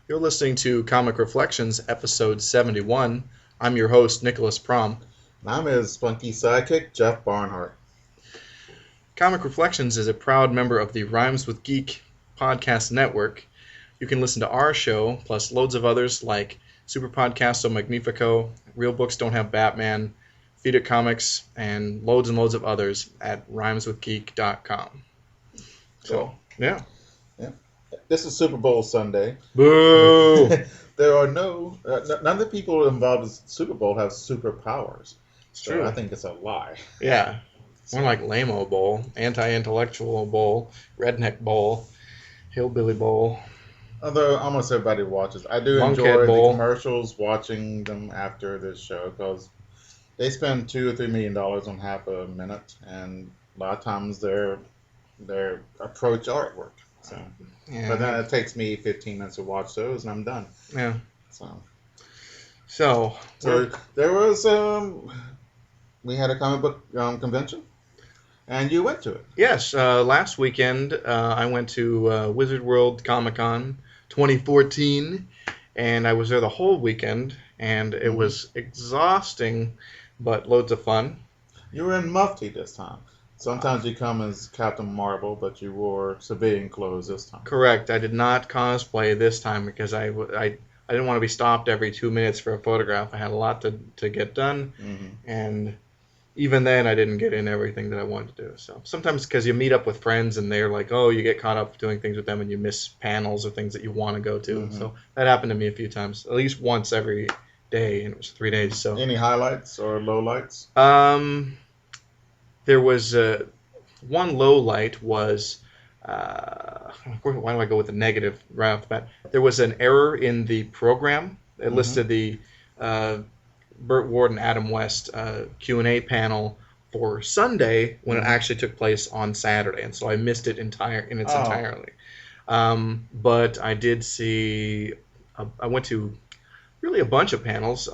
You're listening to Comic Reflections, episode 71. I'm your host, Nicholas Prom. And I'm his spunky sidekick, Jeff Barnhart. Comic Reflections is a proud member of the Rhymes with Geek podcast network. You can listen to our show, plus loads of others like Super Podcasto Magnifico, Real Books Don't Have Batman, Feed It Comics, and loads of others at rhymeswithgeek.com. So, yeah. This is Super Bowl Sunday. Boo! There are none of the people involved in Super Bowl have superpowers. So True. I think it's a lie. Yeah. More like lame-o bowl, anti-intellectual bowl, redneck bowl, hillbilly bowl. Although almost everybody watches. I do Lunkhead enjoy bowl. the commercials, watching them after this show, because they spend $2 or $3 million on half a minute, and a lot of times they're approach artwork. So, Yeah. but then it takes me 15 minutes to watch those, and I'm done. Yeah. So So there was we had a comic book convention, and you went to it. yes, last weekend I went to Wizard World Comic Con 2014, and I was there the whole weekend, and it was exhausting, but loads of fun. You were in mufti this time. Sometimes you come as Captain Marvel, but you wore civilian clothes this time. Correct. I did not cosplay this time because I didn't want to be stopped every 2 minutes for a photograph. I had a lot to get done, and even then I didn't get in everything that I wanted to do. So sometimes because you meet up with friends and they're like, oh, you get caught up doing things with them and you miss panels or things that you want to go to. So that happened to me a few times, at least once every day, and it was 3 days. So Any highlights or lowlights? there was one low light was. Why do I go with the negative right off the bat? There was an error in the program. It listed the Burt Ward and Adam West Q&A panel for Sunday when it actually took place on Saturday, and so I missed it entirely. But I did see. I went to really a bunch of panels.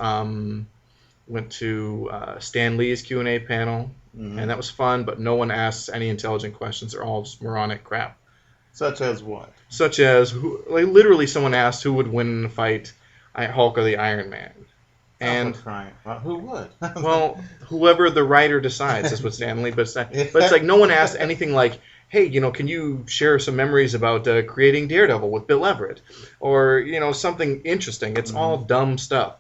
Went to Stan Lee's Q&A panel, and that was fun. But no one asks any intelligent questions. They're all just moronic crap. Such as what? Such as, literally someone asked who would win in a fight, Hulk or the Iron Man. And who would? well, whoever the writer decides is what Stan Lee. But it's like no one asked anything like, hey, can you share some memories about creating Daredevil with Bill Everett, or something interesting. It's all dumb stuff,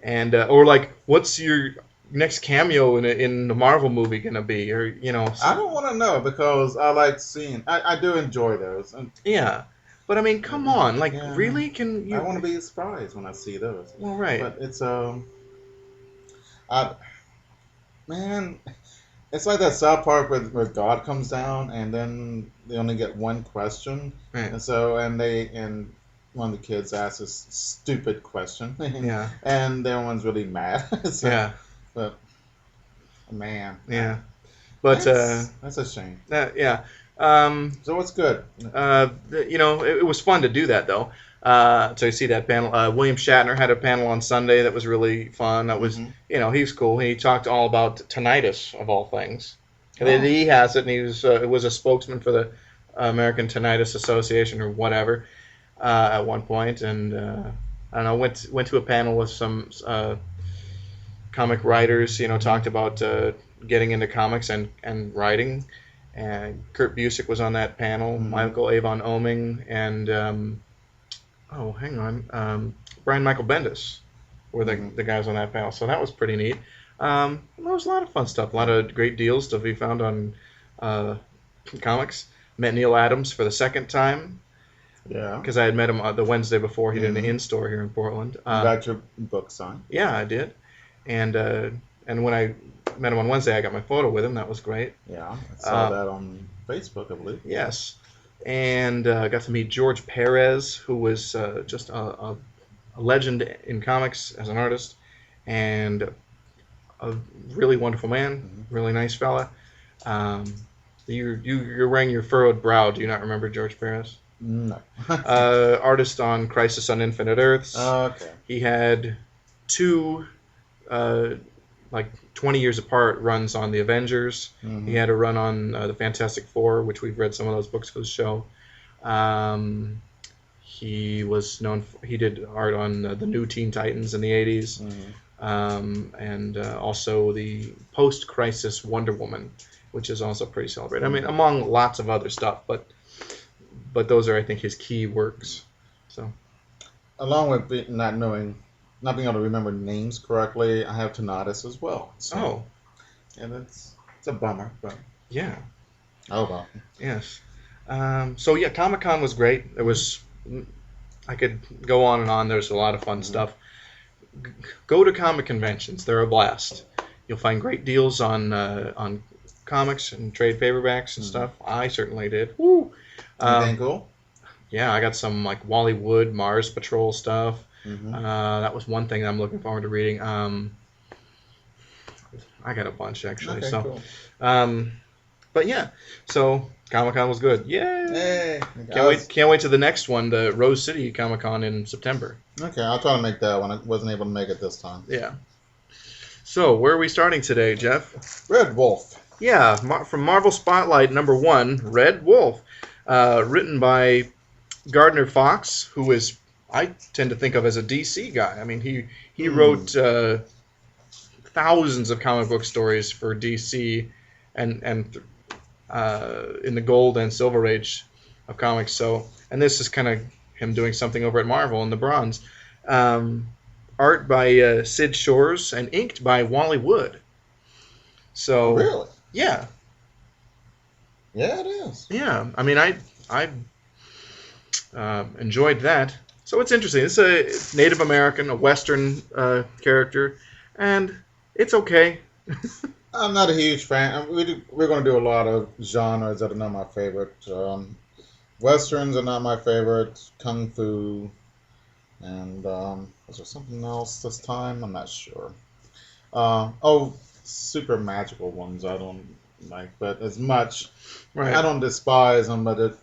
and or like, what's your next cameo in the Marvel movie gonna be, or I don't want to know, because I like seeing. I do enjoy those. Yeah, but I mean, come on, like, really? Can you? I want to be surprised when I see those. Well, right. But it's man, it's like that South Park where God comes down and then they only get one question, Right. and one of the kids asks this stupid question, Yeah. and everyone's really mad. Yeah. But man, Yeah. But that's a shame. yeah. So what's good? It was fun to do that, though. So you see that panel. William Shatner had a panel on Sunday that was really fun. That was, he was cool. He talked all about tinnitus, of all things. And he has it, and it was a spokesman for the American Tinnitus Association or whatever at one point. And I don't know, went to a panel with some comic writers. Talked about getting into comics and writing. And Kurt Busiek was on that panel, Michael Avon Oeming, and Brian Michael Bendis were the guys on that panel. So that was pretty neat. There was a lot of fun stuff, a lot of great deals to be found on comics. Met Neil Adams for the second time. Yeah. Because I had met him the Wednesday before. He did an in-store here in Portland. Got your book signed? Yeah, I did. And when I met him on Wednesday, I got my photo with him. That was great. Yeah, I saw that on Facebook, I believe. Yes. And got to meet George Perez, who was just a legend in comics as an artist, and a really wonderful man, really nice fella. You're wearing your furrowed brow. Do you not remember George Perez? No. Artist on Crisis on Infinite Earths. Okay. He had two, 20 years apart, runs on the Avengers. He had a run on the Fantastic Four, which we've read some of those books for the show. He was known for, he did art on the new Teen Titans in the 80s, and also the post-crisis Wonder Woman, which is also pretty celebrated. I mean, among lots of other stuff, but those are, I think, his key works. So, along with not being able to remember names correctly, I have tinnitus as well. So, oh, and it's a bummer, but yeah, oh well. yes. So yeah, Comic Con was great. It was, I could go on and on. There's a lot of fun stuff. Go to comic conventions; they're a blast. You'll find great deals on comics and trade paperbacks and stuff. I certainly did. Woo! Anything cool? Yeah, I got some like Wally Wood, Mars Patrol stuff. Mm-hmm. That was one thing that I'm looking forward to reading. I got a bunch actually. Okay, so, cool. But yeah, so Comic Con was good. Yay! Hey, Can't wait to the next one, the Rose City Comic Con in September. Okay, I'll try to make that one. I wasn't able to make it this time. Yeah. So where are we starting today, Jeff? Red Wolf. Yeah, from Marvel Spotlight #1, Red Wolf, written by Gardner Fox, who is, I tend to think of as a DC guy. I mean, he wrote thousands of comic book stories for DC, and in the Gold and Silver Age of comics. So, and this is kind of him doing something over at Marvel in the Bronze. Art by Sid Shores and inked by Wally Wood. So Really? yeah, Yeah, it is. yeah. I mean, I enjoyed that. So it's interesting. It's a Native American, a Western character, and it's okay. I'm not a huge fan. We're going to do a lot of genres that are not my favorite. Westerns are not my favorite. Kung Fu. And was there something else this time? I'm not sure. Super magical ones I don't like, but as much. Right. I don't despise them, but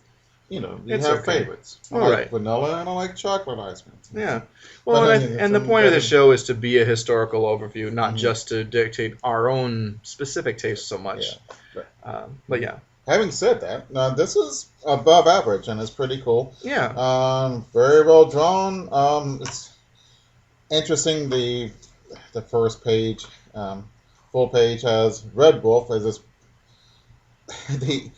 you It's have okay. favorites. I All like right. vanilla and I like chocolate ice cream. Yeah. Well, But and the point of the show is to be a historical overview, not just to dictate our own specific tastes so much. Yeah. But yeah. Having said that, now this is above average and it's pretty cool. Yeah. Very well drawn. It's interesting. The first page, full page, has Red Wolf as this. The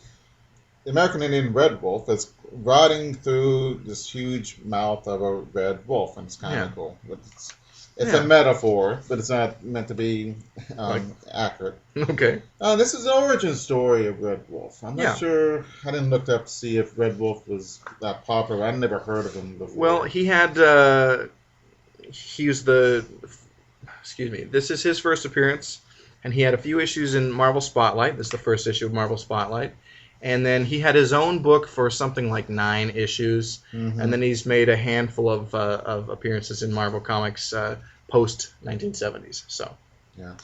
American Indian red wolf is riding through this huge mouth of a red wolf, and it's kind of cool. It's a metaphor, but it's not meant to be accurate. Okay. This is the origin story of Red Wolf. I'm not sure. I didn't look up to see if Red Wolf was that popular. I'd never heard of him before. Well, he had. He was the. Excuse me. This is his first appearance, and he had a few issues in Marvel Spotlight. This is the first issue of Marvel Spotlight. And then he had his own book for something like 9 issues, and then he's made a handful of appearances in Marvel Comics post 1970s. So, yeah,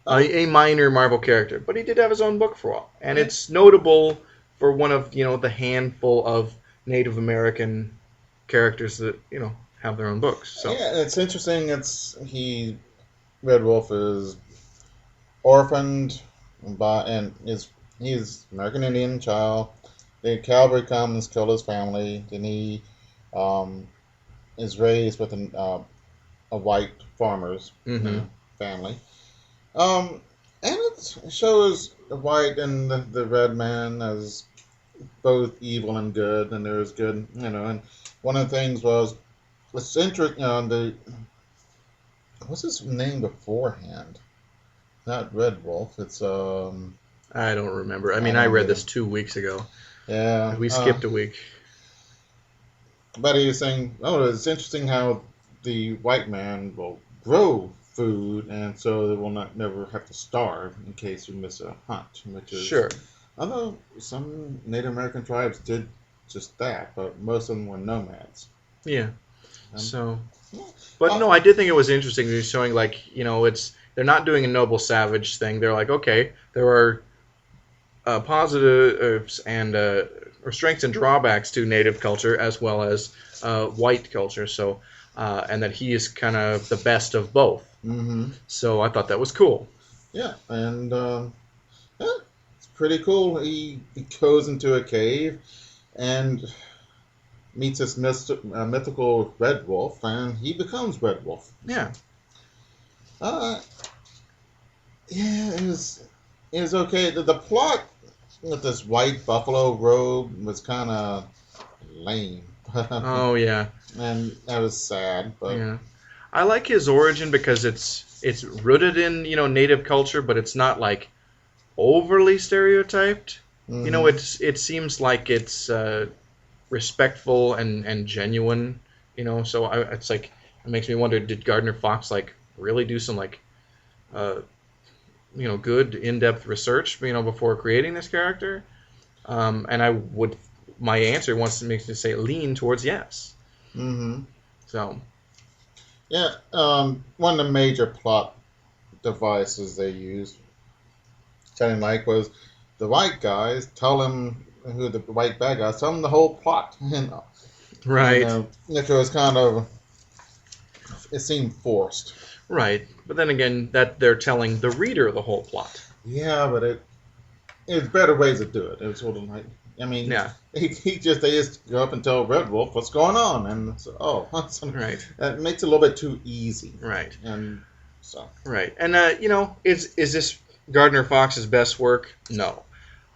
a minor Marvel character, but he did have his own book for a while, and it's notable for one of the handful of Native American characters that have their own books. So yeah, it's interesting. Red Wolf is orphaned he's American Indian child. The cavalry comes, kill his family. Then he is raised with a white farmer's family. And it shows the white and the red man as both evil and good, and there's good, And one of the things was it's interesting. What's his name beforehand? Not Red Wolf. It's I don't remember. I mean, I read this 2 weeks ago. Yeah. We skipped a week. But he was saying, it's interesting how the white man will grow food, and so they will never have to starve in case you miss a hunt, which is... Sure. Although some Native American tribes did just that, but most of them were nomads. Yeah. But no, I did think it was interesting. They're showing, they're not doing a noble savage thing. They're like, okay, there are positives and or strengths and drawbacks to Native culture as well as white culture. So, and that he is kind of the best of both. Mm-hmm. So I thought that was cool. Yeah, and it's pretty cool. He goes into a cave, and meets this mythical Red Wolf, and he becomes Red Wolf. Yeah. Uh, yeah, it was okay. The plot with this white buffalo robe was kind of lame, Oh yeah. and that was sad. But Yeah. I like his origin because it's rooted in, native culture, but it's not like overly stereotyped. hmm It seems like it's respectful and genuine. So it's like it makes me wonder: did Gardner Fox like really do some like uh, good in-depth research, before creating this character? And my answer makes me say lean towards yes. hmm So yeah, one of the major plot devices they used, telling Mike, was the white guys tell him who the white bad guys tell him the whole plot, and right, which was kind of, it seemed forced. right. But then again, that they're telling the reader the whole plot. Yeah, but it's better ways to do it. It was sort of like, I mean, Yeah, they just go up and tell Red Wolf what's going on, and so, right, that makes it a little bit too easy, right, and so right. And is this Gardner Fox's best work? No.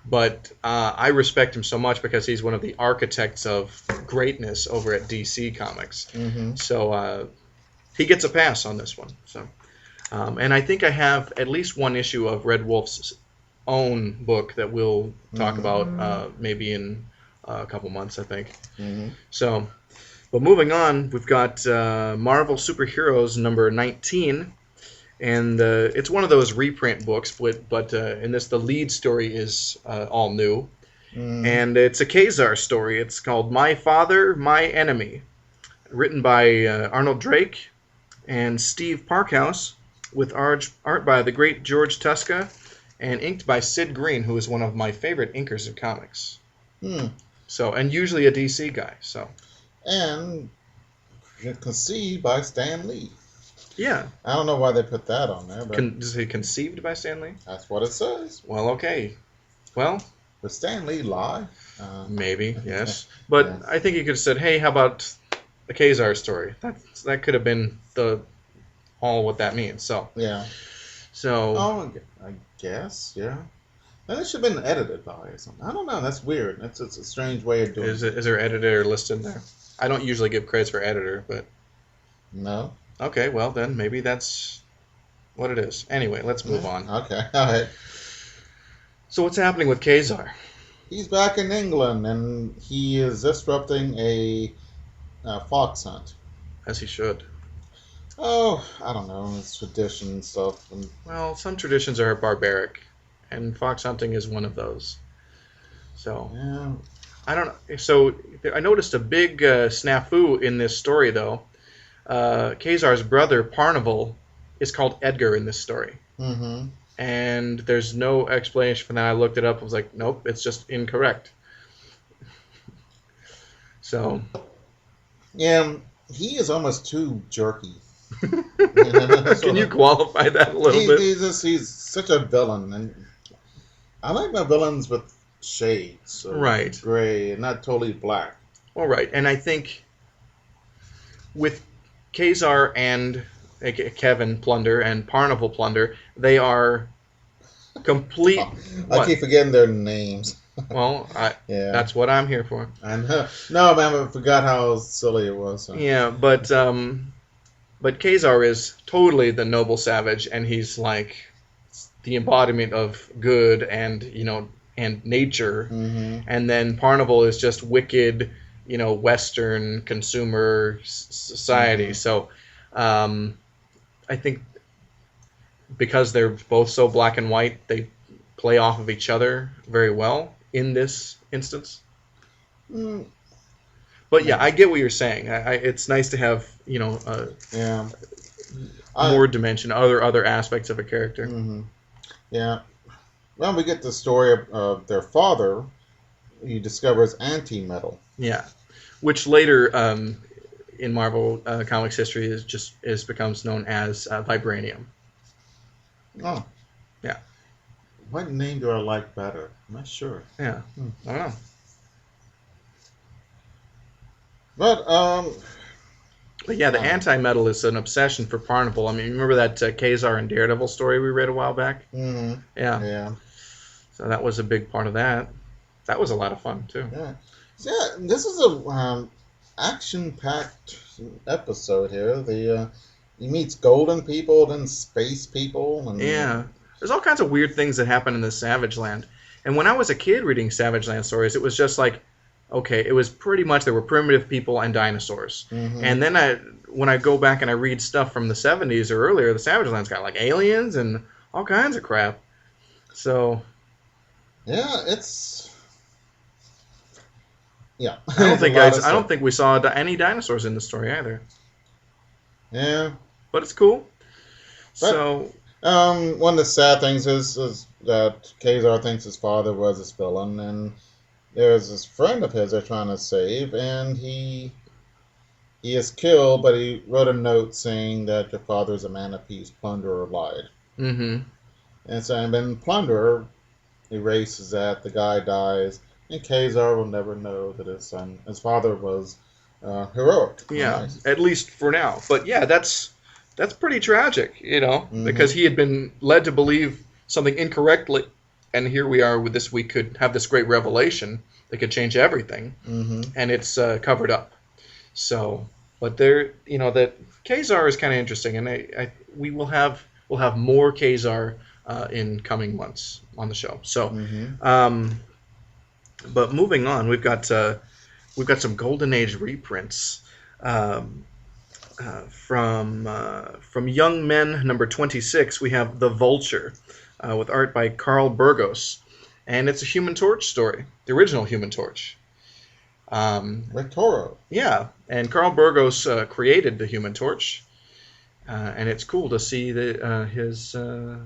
But I respect him so much because he's one of the architects of greatness over at DC Comics. hmm So he gets a pass on this one. So, and I think I have at least one issue of Red Wolf's own book that we'll talk about maybe in a couple months, I think. hmm So, but moving on, we've got Marvel Superheroes number 19. And it's one of those reprint books, but in this, the lead story is all new. hmm And it's a Ka-Zar story. It's called My Father, My Enemy, written by Arnold Drake and Steve Parkhouse, with art by the great George Tuska, and inked by Sid Green, who is one of my favorite inkers of comics. Hmm. So, and usually a DC guy. So, And conceived by Stan Lee. yeah. I don't know why they put that on there, but Is he conceived by Stan Lee? that's what it says. Well, okay. Well, Did Stan Lee lie? maybe, yes. But Yeah. I think you could have said, hey, how about the Ka-Zar story? That could have been all what that means. So, Yeah. so Oh, I guess, yeah. And it should have been edited by or something. I don't know. That's weird. It's a strange way of doing is it. there editor listed there? I don't usually give credits for editor, but No. okay, well then maybe that's what it is. Anyway, let's move on. Okay. All right. So what's happening with Ka-Zar? He's back in England, and he is disrupting a fox hunt. As he should. Oh, I don't know. It's tradition and stuff. And Well, some traditions are barbaric, and fox hunting is one of those. So yeah. I don't know. So I noticed a big snafu in this story, though. Ka-Zar's brother, Parnival, is called Edgar in this story. Mm-hmm. And there's no explanation for that. I looked it up. I was like, nope, it's just incorrect. So. Yeah, he is almost too jerky. Can you qualify that a little bit? He's such a villain, and I like my villains with shades, Right. gray, and not totally black. All right, and I think with Ka-Zar and Kevin Plunder and Parnival Plunder, they are complete. I keep forgetting their names. Well, Yeah, that's what I'm here for. I know. No, man, I forgot how silly it was. So. Yeah, but Ka-Zar is totally the noble savage, and he's like the embodiment of good and and nature. Mm-hmm. And then Parnival is just wicked, Western consumer society. Mm-hmm. So I think because they're both so black and white, they play off of each other very well in this instance. Mm, But yeah, I get what you're saying. It's nice to have yeah. more dimension, other aspects of a character. Mm-hmm. Yeah. Well, we get the story of their father. He discovers anti-metal. Yeah, which later in Marvel Comics history becomes known as vibranium. Oh. Yeah. What name do I like better? I'm not sure. Yeah, I don't know. But But yeah, the uh, anti-metal is an obsession for Parnival. I mean, remember that Ka-Zar and Daredevil story we read a while back? mm, Yeah. yeah, So that was a big part of that. That was a lot of fun too. yeah. So, yeah, this is a action-packed episode here. He meets golden people, then space people, Yeah. and There's all kinds of weird things that happen in the Savage Land. And when I was a kid reading Savage Land stories, it was just like, okay, it was pretty much there were primitive people and dinosaurs. mm-hmm. And then when I go back and I read stuff from the 70s or earlier, the Savage Land's got like aliens and all kinds of crap. So Yeah, it's yeah. I don't It's a think lot of I don't stuff. think we saw any dinosaurs in the story either. Yeah, But it's cool. but So one of the sad things is that Ka-Zar thinks his father was a villain, and there's this friend of his they're trying to save, and he is killed, but he wrote a note saying that your father is a man of peace, plunderer lied. mhm. And so, and then plunderer erases that, the guy dies, and Ka-Zar will never know that his father was heroic and Yeah, nice. at least for now. But yeah, that's pretty tragic, Mm-hmm. because he had been led to believe something incorrectly, and here we are with this. We could have this great revelation that could change everything, Mm-hmm. and it's covered up. So, but there, that Ka-Zar is kind of interesting, and we'll have more Ka-Zar in coming months on the show. So, Mm-hmm. um, but moving on, we've got some Golden Age reprints. Um, from Young Men number 26, we have The Vulture, with art by Carl Burgos, and it's a Human Torch story, the original Human Torch. Rick Toro. Yeah, and Carl Burgos created the Human Torch, and it's cool to see his Yeah.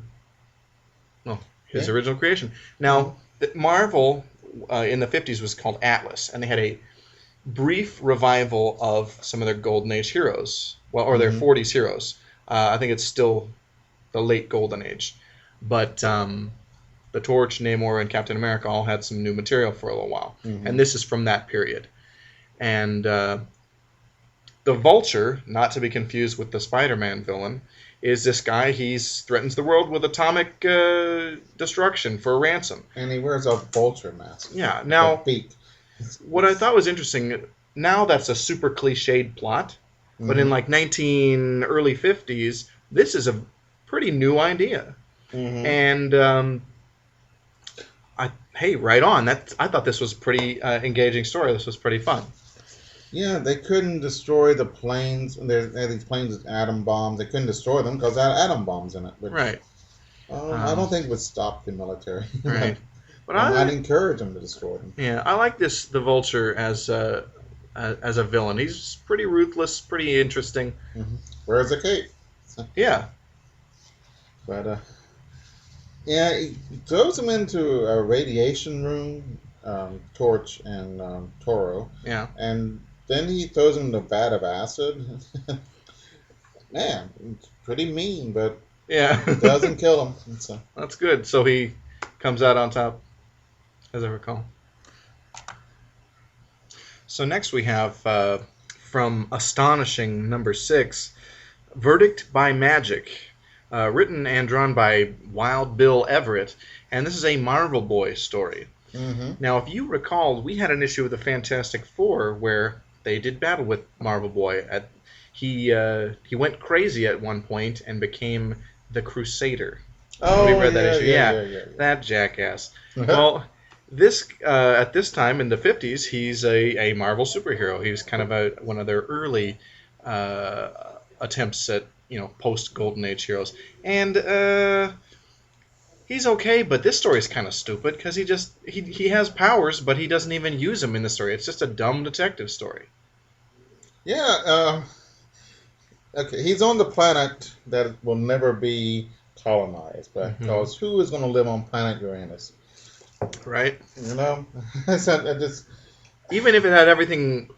original creation. Now, Marvel in the 50s was called Atlas, and they had a brief revival of some of their Golden Age heroes, or their Mm-hmm. 40s heroes. I think it's still the late Golden Age, but the Torch, Namor, and Captain America all had some new material for a little while, Mm-hmm. and this is from that period. And the Vulture, not to be confused with the Spider-Man villain, is this guy. He threatens the world with atomic destruction for a ransom. And he wears a vulture mask. Yeah. A Now, beak. what I thought was interesting, now that's a super cliched plot, but in Mm-hmm. like early 50s, this is a pretty new idea. Mm-hmm. And hey, right on. I thought this was a pretty engaging story. This was pretty fun. Yeah, they couldn't destroy the planes. They had these planes with atom bombs. They couldn't destroy them because they had atom bombs in it. Which Right. I don't think would stop the military. Right. But I might encourage them to destroy them. I like the Vulture as a villain. He's pretty ruthless, pretty interesting. Mm-hmm. Where's the cape? Yeah. But yeah, he throws him into a radiation room, Torch and Toro, Yeah. and then he throws him in a vat of acid. Man, it's pretty mean, but Yeah. it doesn't kill him. So. That's good. So he comes out on top, as I recall. So next we have from Astonishing number 6, Verdict by Magic, written and drawn by Wild Bill Everett, and this is a Marvel Boy story. Mm-hmm. Now, if you recall, we had an issue with the Fantastic Four where they did battle with Marvel Boy. He went crazy at one point and became the Crusader. Oh, We read that issue. yeah. That jackass. Well, this at this time in the 50s, he's a Marvel superhero. He was kind of one of their early attempts at post Golden Age heroes, and he's okay. But this story is kind of stupid because he has powers, but he doesn't even use them in the story. It's just a dumb detective story. Yeah. Okay, he's on the planet that will never be colonized, because who is going to live on planet Uranus? Right. You know, so I just Even if it had everything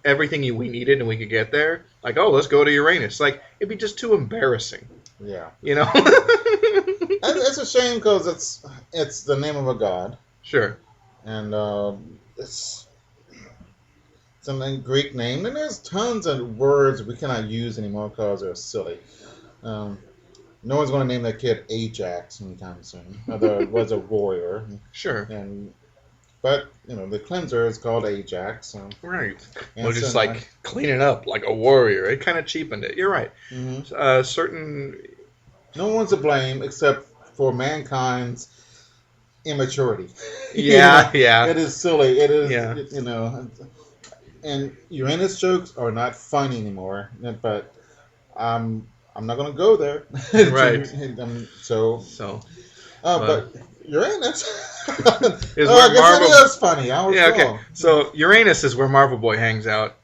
we needed and we could get there, like, oh, let's go to Uranus. Like, it'd be just too embarrassing, yeah. you know? It's a shame because it's the name of a god, Sure. and it's something Greek name, and there's tons of words we cannot use anymore because they're silly. Um, no one's going to name their kid Ajax anytime soon. Although it was a warrior, Sure. and but the cleanser is called Ajax. So, Right. We'll and just so like clean it up like a warrior. It kind of cheapened it. You're right. Certain. no one's to blame except for mankind's immaturity. Yeah, yeah, It is silly. It is, yeah. And Uranus jokes are not funny anymore. But I'm not going to go there. Right. So, So. but Uranus. Is I where guess Marvel. it is funny. I was Yeah. Okay. wrong. So Uranus is where Marvel Boy hangs out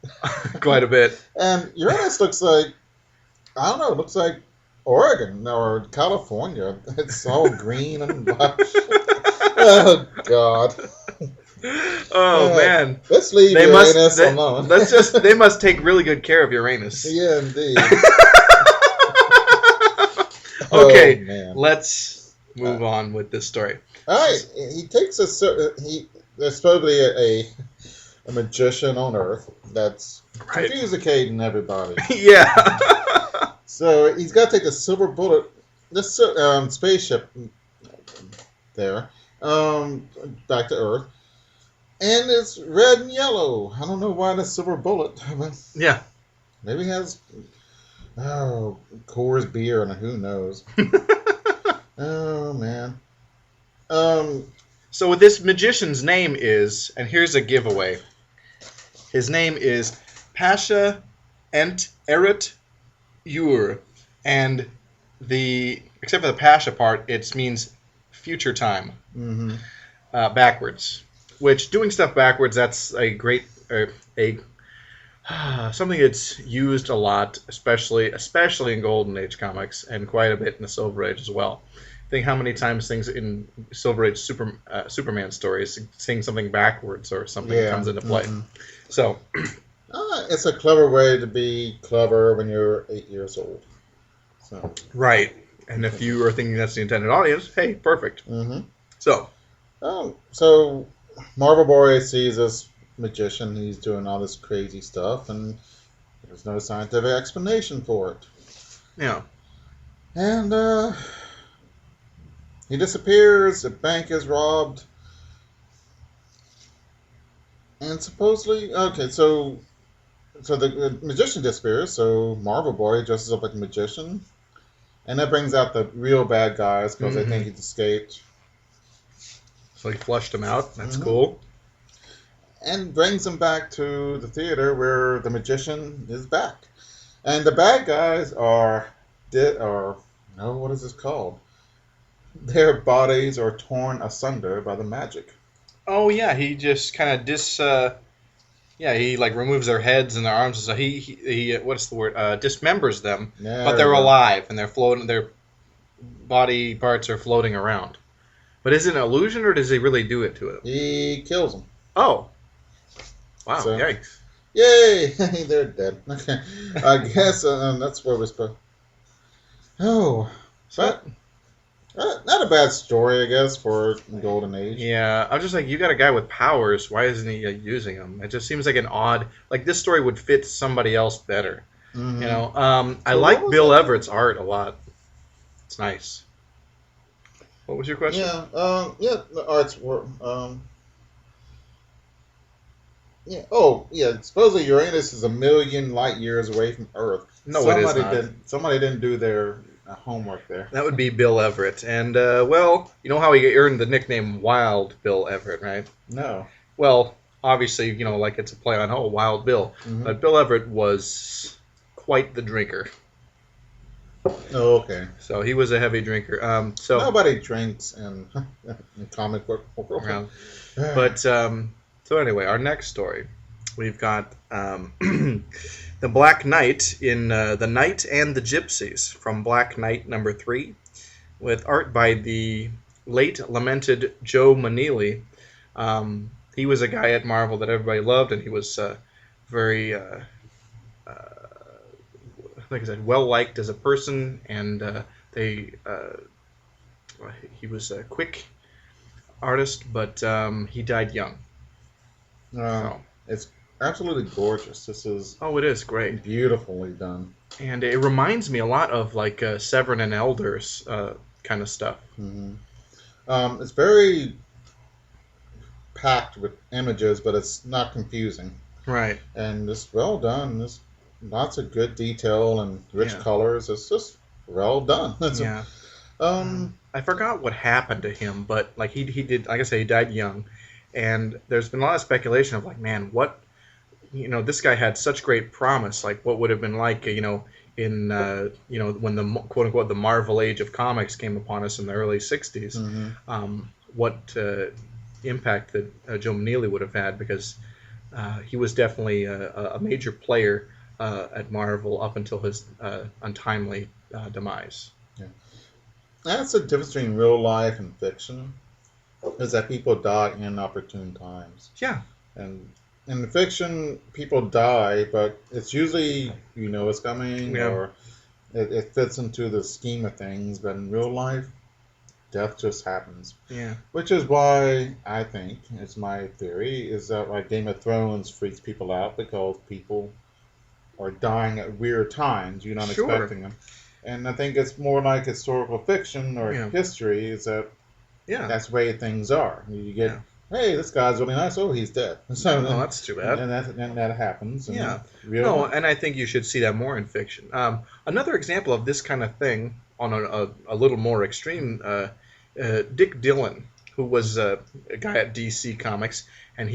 quite a bit. And Uranus looks like, I don't know, it looks like Oregon or California. It's all green and black. Oh, God. Oh man. Let's leave They Uranus alone. They must take really good care of Uranus. Yeah, indeed. Okay, Oh, man. let's move on with this story. All right, he takes there's supposedly a magician on Earth that's Right. communicating everybody. Yeah. So he's got to take the silver bullet, this spaceship there, back to Earth, and it's red and yellow. I don't know why the silver bullet. Yeah. Maybe it has Coors beer and who knows. Oh man. So what this magician's name is, and here's a giveaway. His name is Pasha Ent Eret Ur, and except for the Pasha part, it means future time, backwards. Which doing stuff backwards, that's a great something that's used a lot, especially in Golden Age comics, and quite a bit in the Silver Age as well. Think how many times things in Silver Age Superman stories, saying something backwards or something comes into play. So, it's a clever way to be clever when you're 8 years old. So. Right, and if you are thinking that's the intended audience, hey, perfect. So, so Marvel Boy sees this magician. He's doing all this crazy stuff, and there's no scientific explanation for it. Yeah, and he disappears. The bank is robbed. And supposedly, so the magician disappears, so Marvel Boy dresses up like a magician. And that brings out the real bad guys because they think he's escaped. So he flushed him out. That's cool. And brings them back to the theater where the magician is back. And the bad guys what is this called? Their bodies are torn asunder by the magic. Oh yeah, he just kind of he like removes their heads and their arms, so he what's the word? Dismembers them, but they're alive and they're floating. Their body parts are floating around. But is it an illusion or does he really do it to them? He kills them. Oh, wow! So, yikes! Yay! They're dead. Okay, I guess that's where we're supposed. Oh, but. Not a bad story, I guess, for Golden Age. Yeah, I'm just like, you got a guy with powers. Why isn't he using them? It just seems like an odd. Like this story would fit somebody else better. I like Bill Everett's art a lot. It's nice. What was your question? The art's were. Supposedly Uranus is 1,000,000 light years away from Earth. No, it is not. Somebody didn't do their homework there. That would be Bill Everett. And, you know how he earned the nickname Wild Bill Everett, right? No. Well, obviously, like it's a play on, Wild Bill. But Bill Everett was quite the drinker. Oh, okay. So he was a heavy drinker. Nobody drinks in comic book world. But, so anyway, our next story. We've got The Black Knight in The Knight and the Gypsies from Black Knight number 3, with art by the late lamented Joe Manili. He was a guy at Marvel that everybody loved, and he was very, like I said, well liked as a person, and he was a quick artist, but he died young. It's absolutely gorgeous. This is Oh, it is great, beautifully done. and it reminds me a lot of like Severin and Elders kind of stuff. Hmm it's very packed with images, but it's not confusing. Right. And it's well done. There's lots of good detail and rich Yeah. colors. It's just well done. Yeah. Um, I forgot what happened to him, but like he did, like I say, he died young, and there's been a lot of speculation of like, man, what this guy had such great promise. Like, what would have been like, in when the quote unquote the Marvel age of comics came upon us in the early '60s. mhm. What impact that Joe Neely would have had, because he was definitely a major player at Marvel up until his untimely demise. Yeah. That's the difference between real life and fiction, is that people die in inopportune times. Yeah. And in fiction, people die, but it's usually you know it's coming, Yeah. or it fits into the scheme of things. But in real life, death just happens. Yeah. Which is why I think, it's my theory, is that like Game of Thrones freaks people out because people are dying at weird times. You're not Sure. expecting them. And I think it's more like historical fiction or Yeah. history, is that Yeah. that's the way things are. You get, Yeah. hey, this guy's really nice. Oh, he's dead. So Oh, that's too bad. and that happens. And Yeah. real No, life. and I think you should see that more in fiction. Another example of this kind of thing on a little more extreme, Dick Dillon, who was a guy at DC Comics, and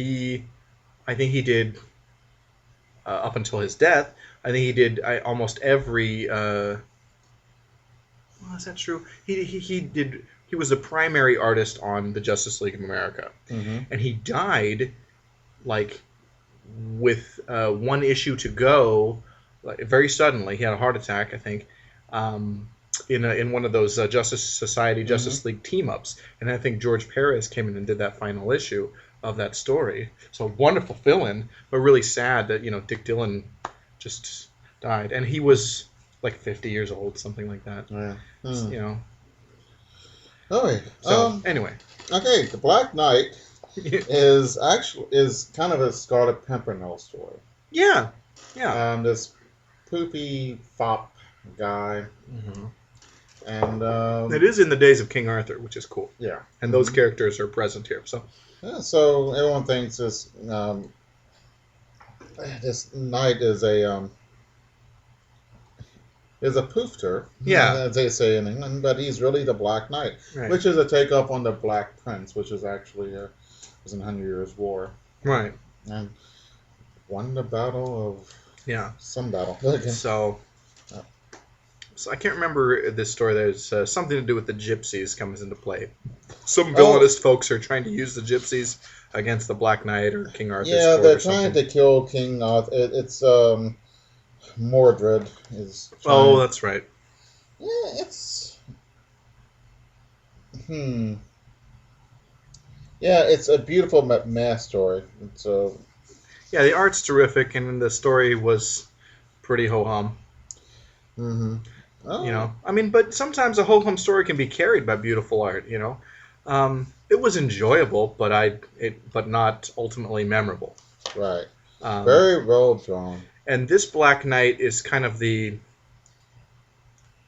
I think he did, up until his death, I think he did almost every. Well, is that true? He did. He was the primary artist on the Justice League of America, Hmm and he died like with one issue to go, like, very suddenly. He had a heart attack, I think, in one of those Justice Society, Justice League team ups, and I think George Perez came in and did that final issue of that story. So wonderful fill-in, but really sad that Dick Dillon just died, and he was like 50 years old, something like that. Yeah. You know. Okay. So anyway, Okay. The Black Knight is kind of a Scarlet Pimpernel story. yeah, yeah. This poopy fop guy, Hmm. and It is in the days of King Arthur, which is cool, yeah, and those characters are present here. So yeah. So everyone thinks this knight is a poofter, Yeah. as they say in England, but he's really the Black Knight, right, which is a takeoff on the Black Prince, which is actually was in 100 Years' War, right, and won the battle of yeah. some battle. So, Yeah. so I can't remember this story. There's something to do with the gypsies comes into play. Some villainous folks are trying to use the gypsies against the Black Knight or King Arthur's Yeah, court they're or trying something. to kill King Arthur. It's Mordred is. Oh, Trying, that's right. yeah, it's hmm. Yeah, it's a beautiful mass story. It's Yeah, the art's terrific, and the story was pretty ho-hum. mm-hmm. Oh, I mean, but sometimes a ho-hum story can be carried by beautiful art. It was enjoyable, but not ultimately memorable. right. Um, Very well drawn. and this Black Knight is kind of the,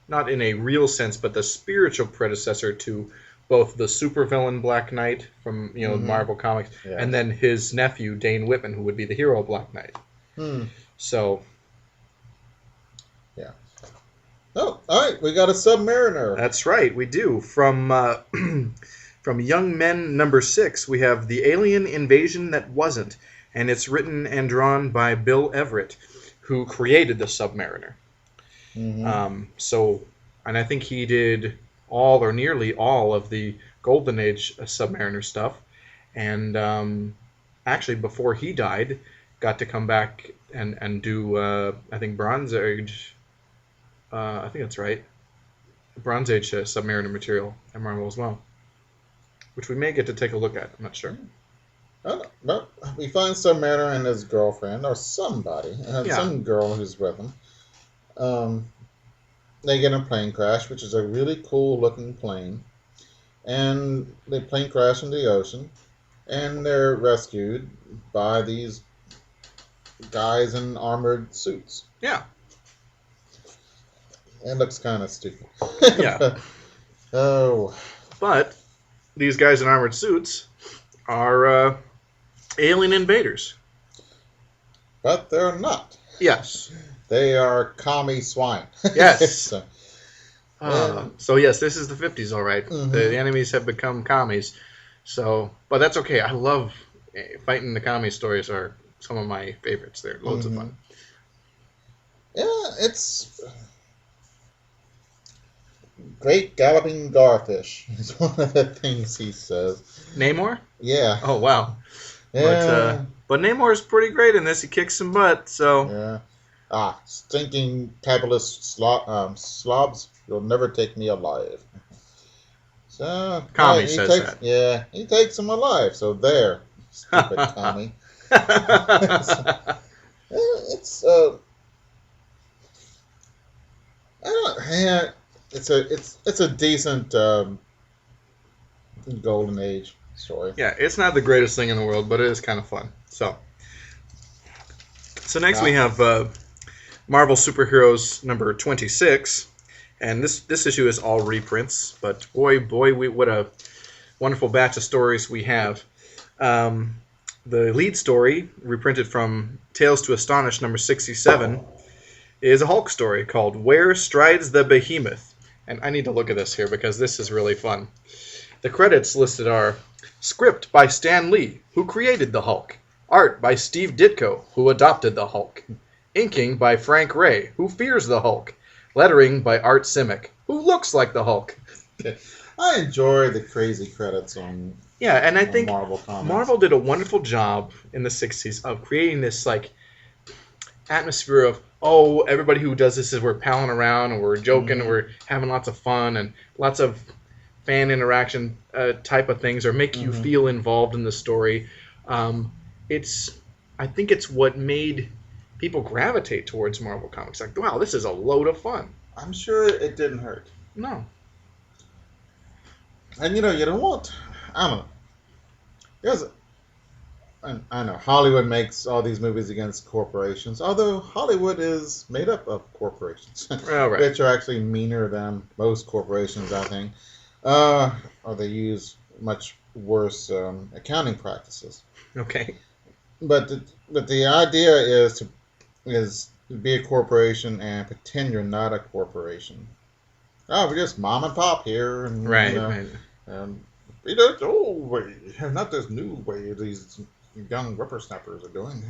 not in a real sense, but the spiritual predecessor to both the supervillain Black Knight from Mhm. Marvel Comics, Yeah. and then his nephew Dane Whitman, who would be the hero Black Knight. Hmm. So Oh, all right. We got a Submariner. that's right, we do. From from Young Men #6, we have The Alien Invasion That Wasn't, and it's written and drawn by Bill Everett, who created the Submariner. Mm-hmm. And I think he did all or nearly all of the Golden Age Submariner stuff. And actually, before he died, got to come back and do, I think, Bronze Age. I think that's right. Bronze Age Submariner material at Marvel as well, which we may get to take a look at. I'm not sure. Oh, but we find Submariner and his girlfriend, or somebody, Yeah. some girl who's with him. They get in a plane crash, which is a really cool looking plane. And the plane crash in the ocean. And they're rescued by these guys in armored suits. Yeah. It looks kind of stupid. Yeah. Oh. But these guys in armored suits are alien invaders. But they're not. Yes. They are commie swine. Yes. And- So yes, this is the 50s, all right. Mhm. The enemies have become commies. So, but that's okay. I love fighting the commie stories. Are some of my favorites. They're loads of fun. Yeah, it's great galloping garfish. Is one of the things he says. Namor? Yeah. Oh wow. Yeah. But Namor is pretty great in this. He kicks some butt. So yeah. Stinking capitalist slobs. You'll never take me alive. So Commie says that. Yeah, he takes him alive. So there, stupid commie. It's I don't. Yeah, it's a decent golden age story. Yeah, it's not the greatest thing in the world, but it is kind of fun. So next we have Marvel Superheroes number 26, and this issue is all reprints. But boy, what a wonderful batch of stories we have. The lead story, reprinted from Tales to Astonish number 67, is a Hulk story called Where Strides the Behemoth. And I need to look at this here because this is really fun. The credits listed are script by Stan Lee, who created the Hulk. Art by Steve Ditko, who adopted the Hulk. Inking by Frank Ray, who fears the Hulk. Lettering by Art Simic, who looks like the Hulk. Okay. I enjoy the crazy credits on and I think Marvel comics. Marvel did a wonderful job in the 60s of creating this like atmosphere of, oh, everybody who does this is we're palling around and we're joking and we're having lots of fun and lots of fan interaction type of things, or make you feel involved in the story. I think it's what made people gravitate towards Marvel Comics. Like, wow, this is a load of fun. I'm sure it didn't hurt. No. And you don't want. I don't know. I know Hollywood makes all these movies against corporations, although Hollywood is made up of corporations, Right. which are actually meaner than most corporations, I think. Or they use much worse accounting practices. Okay. But the idea is to be a corporation and pretend you're not a corporation. Oh, we're just mom and pop here, and Right. and we don't the old way, not this new way these young whippersnappers are doing.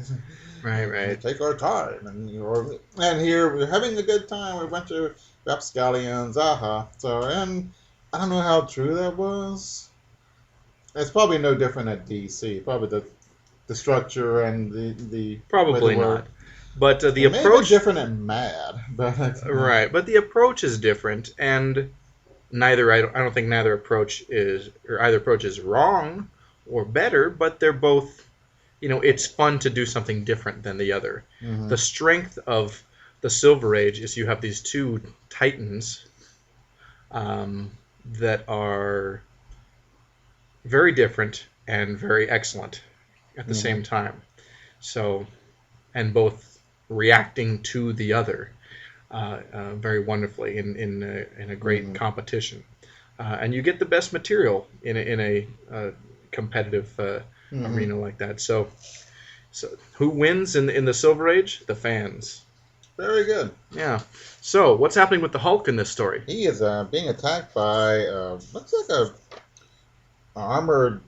Right. Take our time, and here we're having a good time. We're a bunch of rapscallions, So, and I don't know how true that was. It's probably no different at DC. Probably the structure and the Probably not. But the approach approach different and mad, but right. But the approach is different, and I don't think either approach is wrong or better, but they're both. It's fun to do something different than the other. Mm-hmm. The strength of the Silver Age is you have these two titans that are very different and very excellent at the same time. So, and both reacting to the other very wonderfully in a great competition, and you get the best material in a competitive arena like that. So who wins in the Silver Age? The fans. Very good. Yeah. So what's happening with the Hulk in this story? He is being attacked by looks like a armored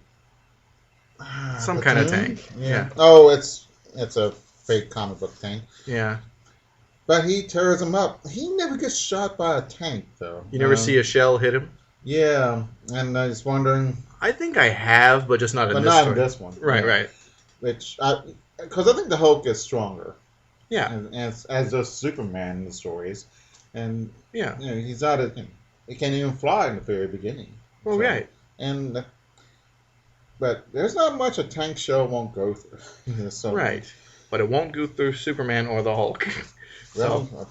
some kind of tank. Yeah. Oh, it's a fake comic book tank. Yeah. But he tears him up. He never gets shot by a tank, though. You never see a shell hit him? Yeah, and I was wondering. I think I have, but just not in this not story. in this one. Right. Which, because I think the Hulk is stronger. Yeah. And as does Superman in the stories, and yeah, he's not he can't even fly in the very beginning. Well, right. But there's not much a tank shell won't go through. Right. But it won't go through Superman or the Hulk. Well, so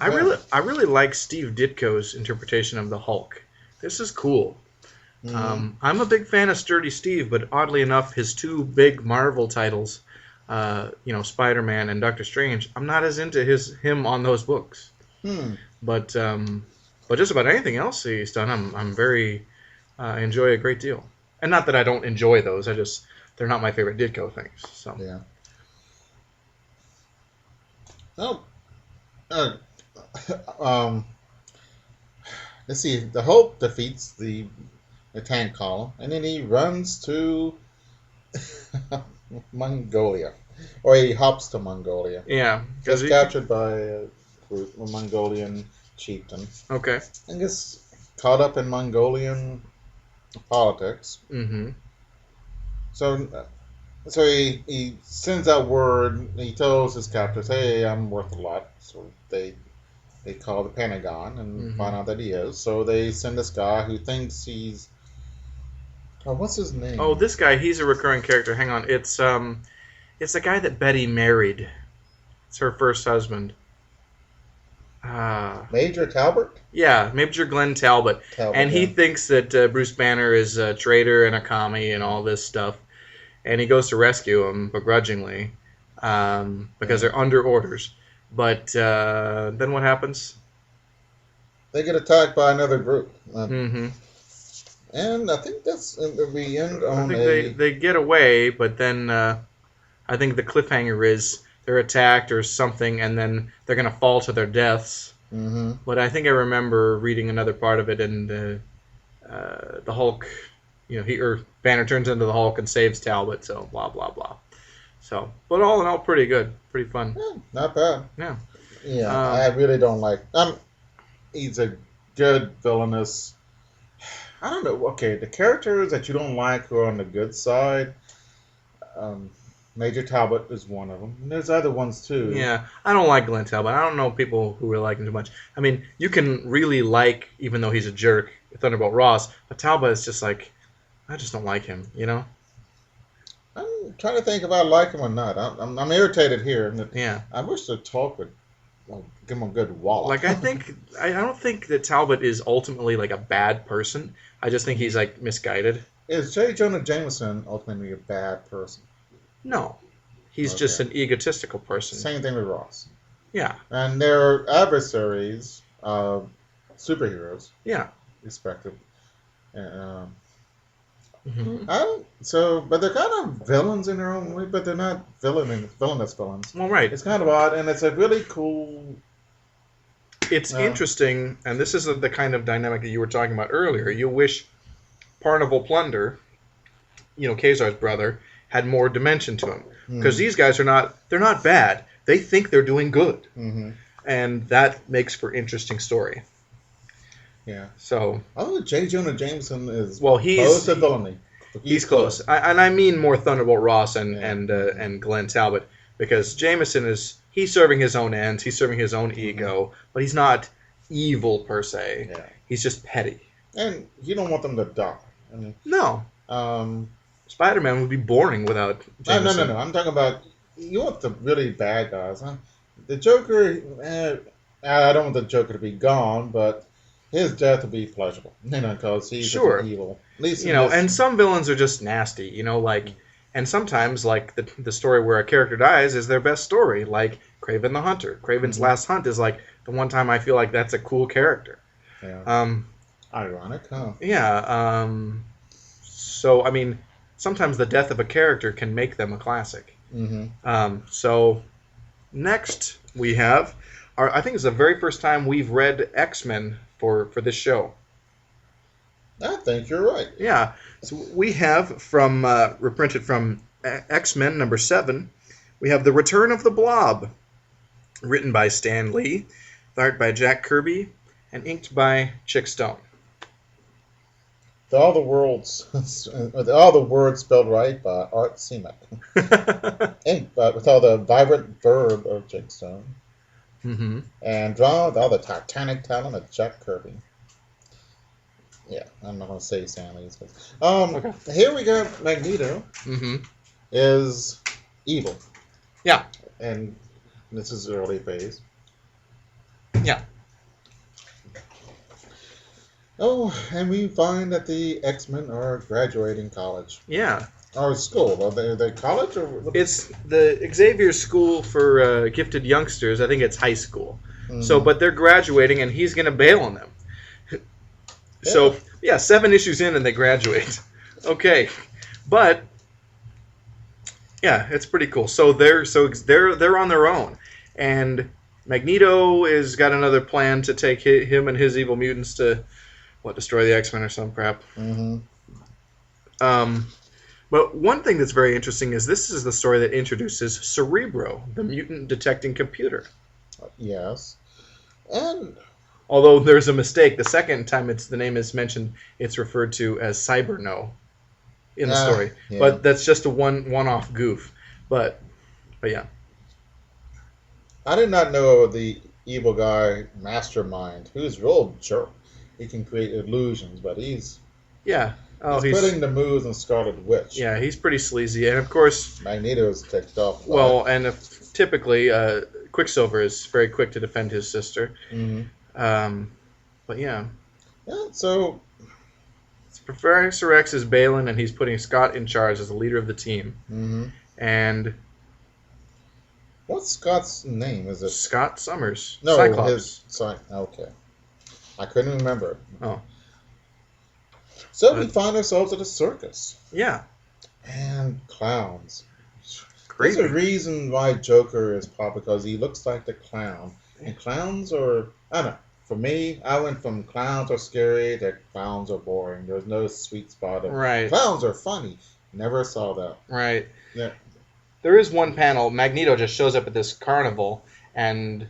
I really like Steve Ditko's interpretation of the Hulk. This is cool. I'm a big fan of Sturdy Steve, but oddly enough, his two big Marvel titles Spider-Man and Doctor Strange, I'm not as into him on those books. Hmm. But just about anything else he's done, I'm very enjoy a great deal. And not that I don't enjoy those, they're not my favorite Ditko things. So Yeah. Oh. Uh, um. Let's see. The Hulk defeats the tank column, and then he runs to Mongolia, or he hops to Mongolia. yeah, because Gets captured by a group of Mongolian chieftain, okay, and gets caught up in Mongolian politics. mm-hmm, So, he sends out word. He tells his captors, "Hey, I'm worth a lot." So they call the Pentagon and mm-hmm. find out that he is. So they send this guy who thinks he's what's his Oh, name? this guy, he's a recurring character. Hang on, it's the guy that Betty married. It's her first husband. Uh, Major Talbot. yeah, Major Glenn Talbot, Talbot. and he Yeah. thinks that Bruce Banner is a traitor and a commie and all this stuff, and he goes to rescue him begrudgingly because they're under orders. But then what happens? They get attacked by another group, Mm-hmm. and I think we end I on think a. they get away, but then I think the cliffhanger is they're attacked or something, and then they're gonna fall to their deaths. Mm-hmm. But I think I remember reading another part of it, and the Hulk, Banner turns into the Hulk and saves Talbot. So blah blah blah. So, but all in all, pretty good, pretty fun. Yeah, not bad. Yeah. Yeah, I Um, really don't like. He's a good villainous. I don't know. Okay, the characters that you don't like who are on the good side. Um, Major Talbot is one of them. And there's other ones too. yeah, I don't like Glenn Talbot. I don't know people who really like him too much. I mean, you can really like, even though he's a jerk, Thunderbolt Ross, but Talbot is just like, I just don't like him. I'm trying to think if I like him or not. I'm irritated here. Yeah. I wish the talk would give him a good wallop. Like I don't think that Talbot is ultimately like a bad person. I just think he's like misguided. Is J. Jonah Jameson ultimately a bad person? No, he's just Okay. an egotistical person. Same thing with Ross. Yeah, And their adversaries, superheroes, yeah. respectively. Um, Hmm. but they're kind of villains in their own way, but they're not villainous villains. Well, right. It's kind of odd, and it's a really cool. It's interesting, and this is the kind of dynamic that you were talking about earlier. You wish Parnival Plunder, Ka-Zar's brother, had more dimension to him, because these guys they're not bad. They think they're doing good, Mm-hmm. and that makes for interesting story. Yeah. So, Although J. Jonah Jameson is well, close to villainy. he's close, and I mean more Thunderbolt Ross and Yeah. and Glenn Talbot, because Jameson he's serving his own ends, he's serving his own ego, but he's not evil per se. Yeah. He's just petty. And you don't want them to die. I mean, No, um, Spider-Man would be boring without no, Jameson. no. I'm talking about you want the really bad guys. Huh? The Joker. I don't want the Joker to be gone, but his death will be pleasurable. Because he's Sure. such an evil. At least And some villains are just nasty. And sometimes like the story where a character dies is their best story, like Kraven the Hunter. Kraven's last hunt is like the one time I feel like that's a cool character. Yeah. Ironic, huh? Yeah. So I mean, sometimes the death of a character can make them a classic. Mm-hmm. So next we have I think it's the very first time we've read X-Men for this show. I think you're right. Yeah. So we have reprinted from X-Men number 7. We have The Return of the Blob, written by Stan Lee, art by Jack Kirby, and inked by Chick Stone. With all the words spelled right by Art Seamak. But with all the vibrant verb of Jake Stone. Mm-hmm. And drawn with all the titanic talent of Jack Kirby. Yeah, I'm not going to say Stan Lee's. Okay. Here we got Magneto Mm-hmm. is evil. Yeah. And this is the early phase. Yeah. Oh, and we find that the X-Men are graduating college. Yeah. Or school? Are they college or what? It's the Xavier School for Gifted Youngsters. I think it's high school. So, Mm-hmm. but they're graduating, and he's going to bail on them. Yeah. So, yeah, 7 issues in, and they graduate. Okay, but yeah, it's pretty cool. So they're on their own, and Magneto is got another plan to take him and his evil mutants to destroy the X-Men or some crap. Mm-hmm. Um, but one thing that's very interesting is this is the story that introduces Cerebro, the mutant detecting computer. Yes. And Although there's a mistake, the second time the name is mentioned, it's referred to as Cyberno in the story. yeah. But that's just a one-off goof. But yeah. I did not know the evil guy Mastermind, who's real jerk. He can create illusions, but Yeah. Oh, he's putting the moves in Scarlet Witch. Yeah, he's pretty sleazy, and of course, Magneto's ticked off. well, and typically, Quicksilver is very quick to defend his sister. Mm-hmm. But yeah, Yeah. So Professor X is bailing, and he's putting Scott in charge as the leader of the team. mm-hmm. And What's Scott's name? Is it Scott Summers, no? Cyclops. Okay. I couldn't remember. Oh. So we find ourselves at a circus. Yeah. And clowns. Creepy. There's a reason why Joker is pop, because he looks like the clown. And clowns are, I don't know. For me, I went from clowns are scary to clowns are boring. There's no sweet spot of Right. clowns are funny. Never saw that. Right. Yeah. There is one panel. Magneto just shows up at this carnival, and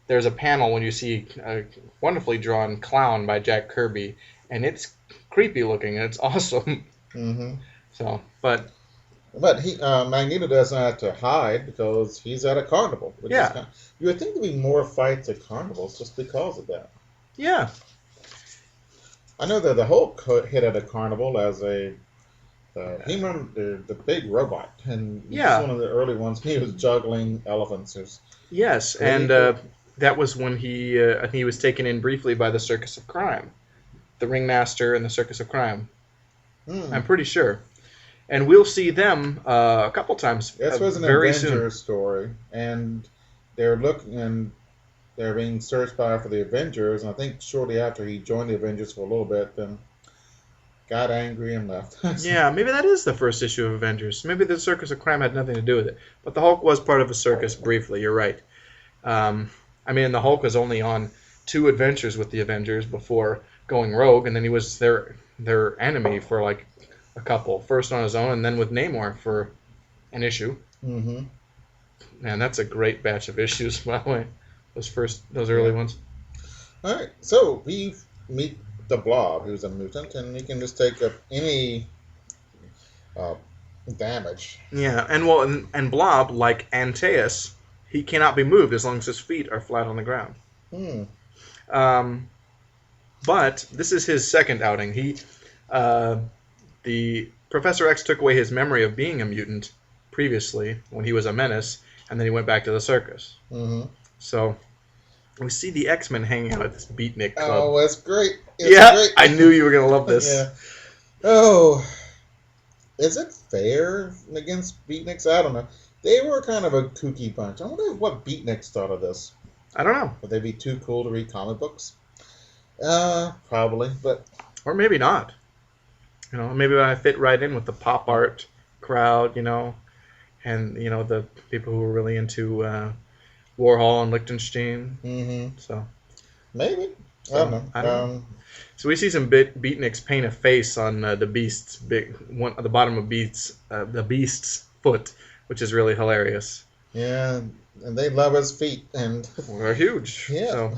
there's a panel when you see a wonderfully drawn clown by Jack Kirby, and it's creepy looking, and it's awesome. Mm-hmm. So, but he Magneto doesn't have to hide because he's at a carnival. Yeah. You would think there'd be more fights at carnivals just because of that. yeah, I know that the Hulk hit at a carnival as a he remembered the big robot, and Yeah. one of the early ones. He was juggling elephants. yes, Pretty and cool. that was when he was taken in briefly by the Circus of Crime, the Ringmaster and the Circus of Crime. I'm pretty sure, and we'll see them a couple times. This was an very Avengers soon. story, and they're looking and they're being searched by for the Avengers. And I think shortly after he joined the Avengers for a little bit, then got angry and left. Yeah, maybe that is the first issue of Avengers. Maybe the Circus of Crime had nothing to do with it, but the Hulk was part of a circus briefly. You're right. I mean, the Hulk was only on 2 adventures with the Avengers before going rogue, and then he was their enemy for like a couple. First on his own, and then with Namor for an issue. Mm-hmm. Man, that's a great batch of issues, by the way. Those early ones. All right, so we meet the Blob, who's a mutant, and he can just take up any damage. Yeah, and Blob, like Antaeus, he cannot be moved as long as his feet are flat on the ground. Hmm. But this is his second outing. The Professor X took away his memory of being a mutant previously when he was a menace, and then he went back to the circus. Mm-hmm. So we see the X-Men hanging out at this beatnik club. Oh, that's great. Great. I knew you were going to love this. Yeah. Oh, is it fair against beatniks? I don't know. They were kind of a kooky bunch. I wonder what beatniks thought of this. I don't know. Would they be too cool to read comic books? Probably, but Or maybe not. Maybe I fit right in with the pop art crowd, and, the people who were really into Warhol and Lichtenstein. mm-hmm. So Maybe. I don't know. I don't know. So we see some beatniks paint a face on the beast's one at the bottom of the beast's foot, which is really hilarious. Yeah, and they love his feet, and They're huge. Yeah. So,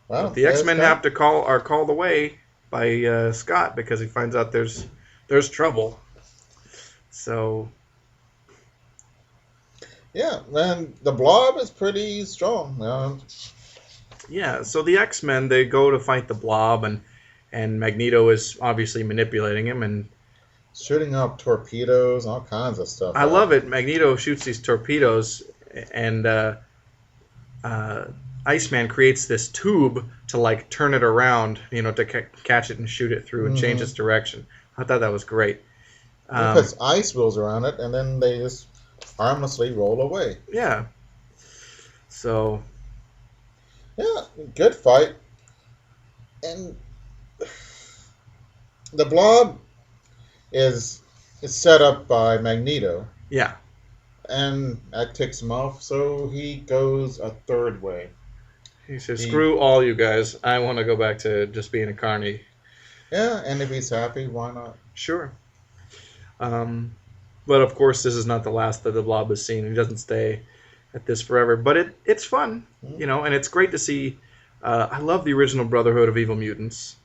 well, the X-Men are called away by Scott because he finds out there's trouble. So yeah, and the Blob is pretty strong. yeah, so the X-Men, they go to fight the Blob, and Magneto is obviously manipulating him, and Shooting up torpedoes, all kinds of stuff. I love it. Magneto shoots these torpedoes, and Iceman creates this tube to like turn it around, to catch it and shoot it through and change its direction. I thought that was great. Because ice rolls around it, and then they just harmlessly roll away. Yeah. So. Yeah, good fight. And the Blob is set up by Magneto. Yeah. And that ticks him off, so he goes a third way. He says, "Screw all you guys. I want to go back to just being a carny." Yeah, and if he's happy, why not? Sure. But of course, this is not the last that the Blob has seen. He doesn't stay at this forever. But it's fun, and it's great to see. I love the original Brotherhood of Evil Mutants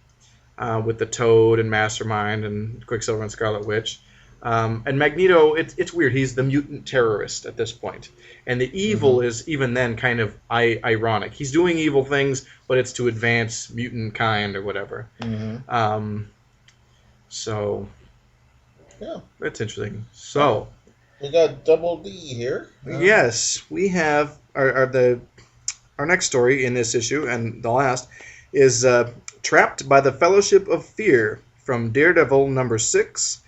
with the Toad and Mastermind and Quicksilver and Scarlet Witch. And Magneto, it's weird. He's the mutant terrorist at this point. And the evil is even then kind of ironic. He's doing evil things, but it's to advance mutant kind or whatever. So, yeah, that's interesting. So, we got Double D here. Yes, we have our next story in this issue, and the last, is Trapped by the Fellowship of Fear from Daredevil number 6.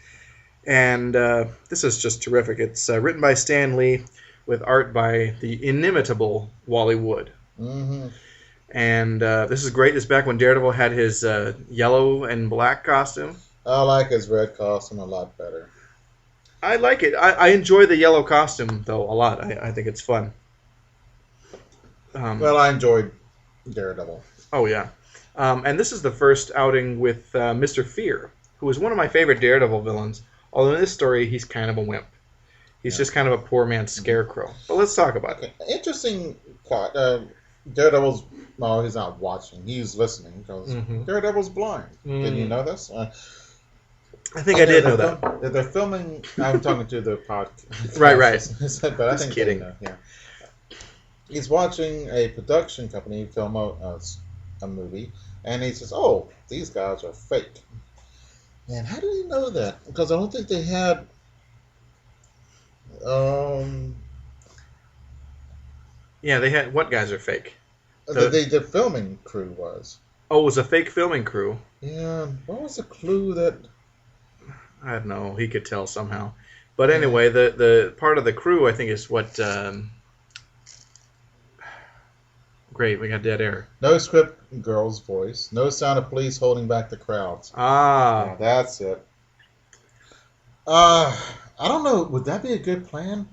And this is just terrific. It's written by Stan Lee with art by the inimitable Wally Wood. And this is great. It's back when Daredevil had his yellow and black costume. I like his red costume a lot better. I like it. I enjoy the yellow costume, though, a lot. I think it's fun. Well, I enjoyed Daredevil. Oh, yeah. And this is the first outing with Mr. Fear, who is one of my favorite Daredevil villains. Although in this story, he's kind of a wimp. He's just kind of a poor man's scarecrow. But let's talk about it. Interesting plot. Daredevil's... No, he's not watching. He's listening because Daredevil's blind. Did you know this? I think I did know that. They're filming... I'm talking to the podcast. Right. But I think kidding. They know, yeah. He's watching a production company film a movie, and he says, "Oh, these guys are fake." And how do you know that? Because I don't think they had. Yeah, they had. What guys are fake? The filming crew was. Oh, it was a fake filming crew. Yeah. What was the clue that? I don't know. He could tell somehow. But anyway, the part of the crew, I think, is what. Great, we got dead air. No script girl's voice. No sound of police holding back the crowds. Ah. Yeah, that's it. I don't know. Would that be a good plan?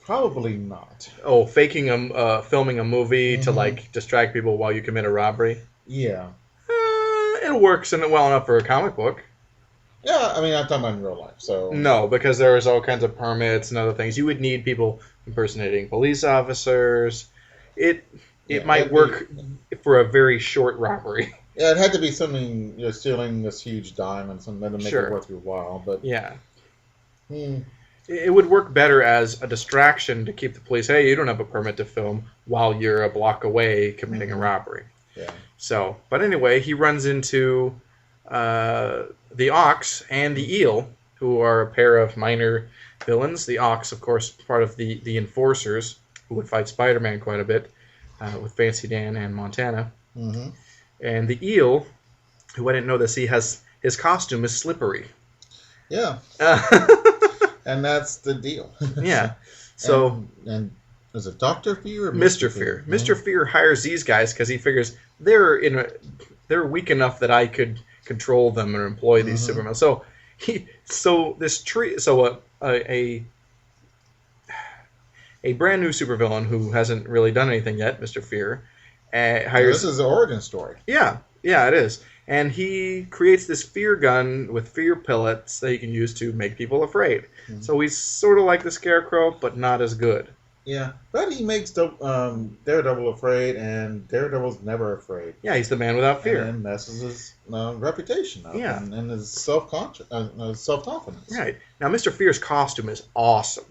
Probably not. Oh, filming a movie to, like, distract people while you commit a robbery? Yeah. It works well enough for a comic book. Yeah, I mean, I'm talking about in real life, so... No, because there's all kinds of permits and other things. You would need people impersonating police officers. It might work for a very short robbery. Yeah, it had to be something, you're stealing this huge diamond, something that'll make it worth your while, but... Yeah. It would work better as a distraction to keep the police, hey, you don't have a permit to film while you're a block away committing a robbery. Yeah. So, but anyway, he runs into the Ox and the Eel, who are a pair of minor villains. The Ox, of course, part of the Enforcers, who would fight Spider-Man quite a bit with Fancy Dan and Montana. And the Eel, who I didn't know this, his costume is slippery. Yeah. And that's the deal. Yeah. So and is it Dr. Fear or Mr. Fear? Mr. Fear hires these guys because he figures they're weak enough that I could control them or employ these Supermen. So a brand new supervillain who hasn't really done anything yet, Mr. Fear, hires. This is the origin story. Yeah, it is. And he creates this fear gun with fear pellets that he can use to make people afraid. So he's sort of like the Scarecrow, but not as good. Yeah, but he makes Daredevil afraid, and Daredevil's never afraid. Yeah, he's the man without fear. And messes his reputation up and his self-confidence. Right. Now, Mr. Fear's costume is awesome.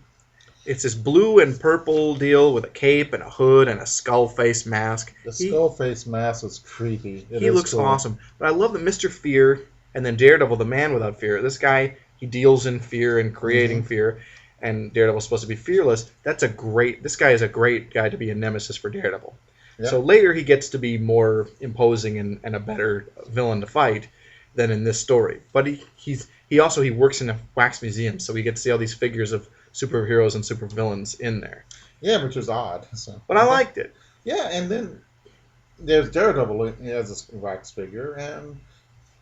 It's this blue and purple deal with a cape and a hood and a skull face mask. The skull face mask is creepy. He looks awesome. But I love that Mr. Fear and then Daredevil, the man without fear. This guy, he deals in fear and creating fear. And Daredevil's supposed to be fearless. This guy is a great guy to be a nemesis for Daredevil. Yep. So later he gets to be more imposing and a better villain to fight. than in this story. But he also works in a wax museum, so we get to see all these figures of superheroes and supervillains in there. Yeah, which was odd. So, But I liked it. Yeah, and then there's Daredevil. He has a wax figure, and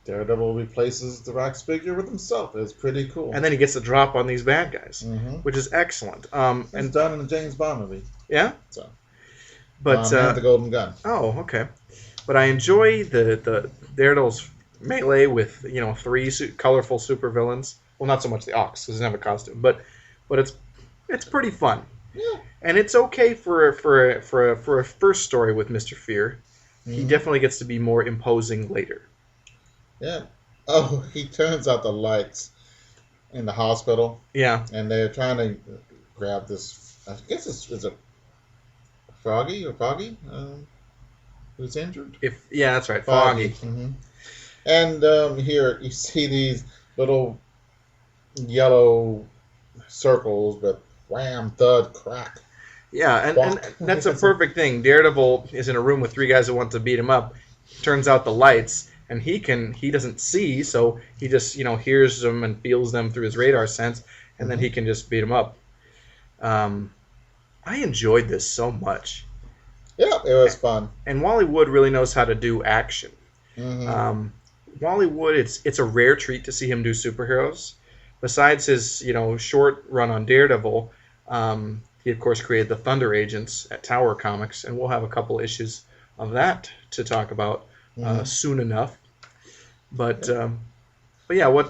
Daredevil replaces the wax figure with himself. It's pretty cool. And then he gets the drop on these bad guys, which is excellent. It's done in a James Bond movie. Yeah? So, but the Golden Gun. Oh, okay. But I enjoy the Daredevil's melee with 3 colorful supervillains. Well, not so much the Ox, because he doesn't have a costume, but it's pretty fun. Yeah. And it's okay for a first story with Mr. Fear. He definitely gets to be more imposing later. Yeah. Oh, he turns out the lights in the hospital. Yeah. And they're trying to grab this. I guess it's a Foggy who's injured. Yeah, that's right, Foggy. Mm-hmm. And here you see these little yellow circles, but wham, thud, crack. Yeah, and that's a perfect thing. Daredevil is in a room with 3 guys who want to beat him up. Turns out the lights, and he doesn't see, so he just hears them and feels them through his radar sense, and then he can just beat them up. I enjoyed this so much. Yeah, it was fun. And Wally Wood really knows how to do action. Wally Wood, it's a rare treat to see him do superheroes. Besides his short run on Daredevil, he of course created the Thunder Agents at Tower Comics, and we'll have a couple issues of that to talk about soon enough. But yeah,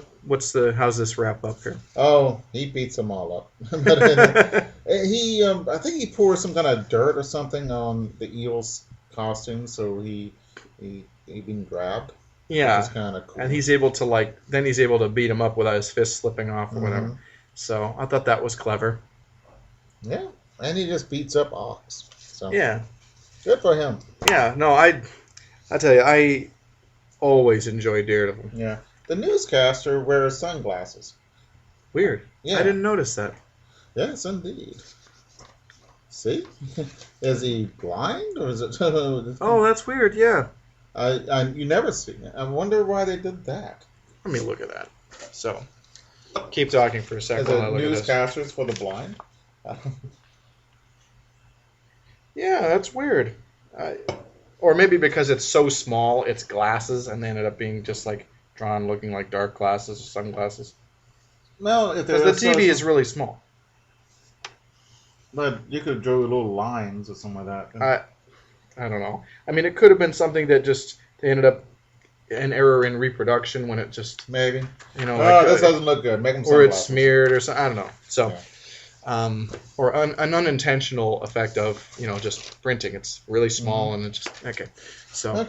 how's this wrap up here? Oh, he beats them all up. But I think he pours some kind of dirt or something on the eel's costume, so he been grabbed. Yeah, which is kind of cool. And he's able to beat him up without his fist slipping off or whatever. So I thought that was clever. Yeah, and he just beats up Ox. So yeah, good for him. Yeah, no, I tell you, I always enjoy Daredevil. Yeah, the newscaster wears sunglasses. Weird. Yeah, I didn't notice that. Yes, indeed. See, is he blind or is it? Oh, that's weird. Yeah. You never see it. I wonder why they did that. Let me look at that. So, keep talking for a second. Is it newscasters for the blind? Yeah, that's weird. Or maybe because it's so small, it's glasses, and they ended up being just like drawn looking like dark glasses or sunglasses. Well, because the TV is really small. But you could draw little lines or something like that. I don't know. I mean, it could have been something that just they ended up an error in reproduction when it just maybe like, this doesn't look good. Make them or it's smeared or something. I don't know. So, yeah. Or an unintentional effect of just printing. It's really small and it's just okay. So I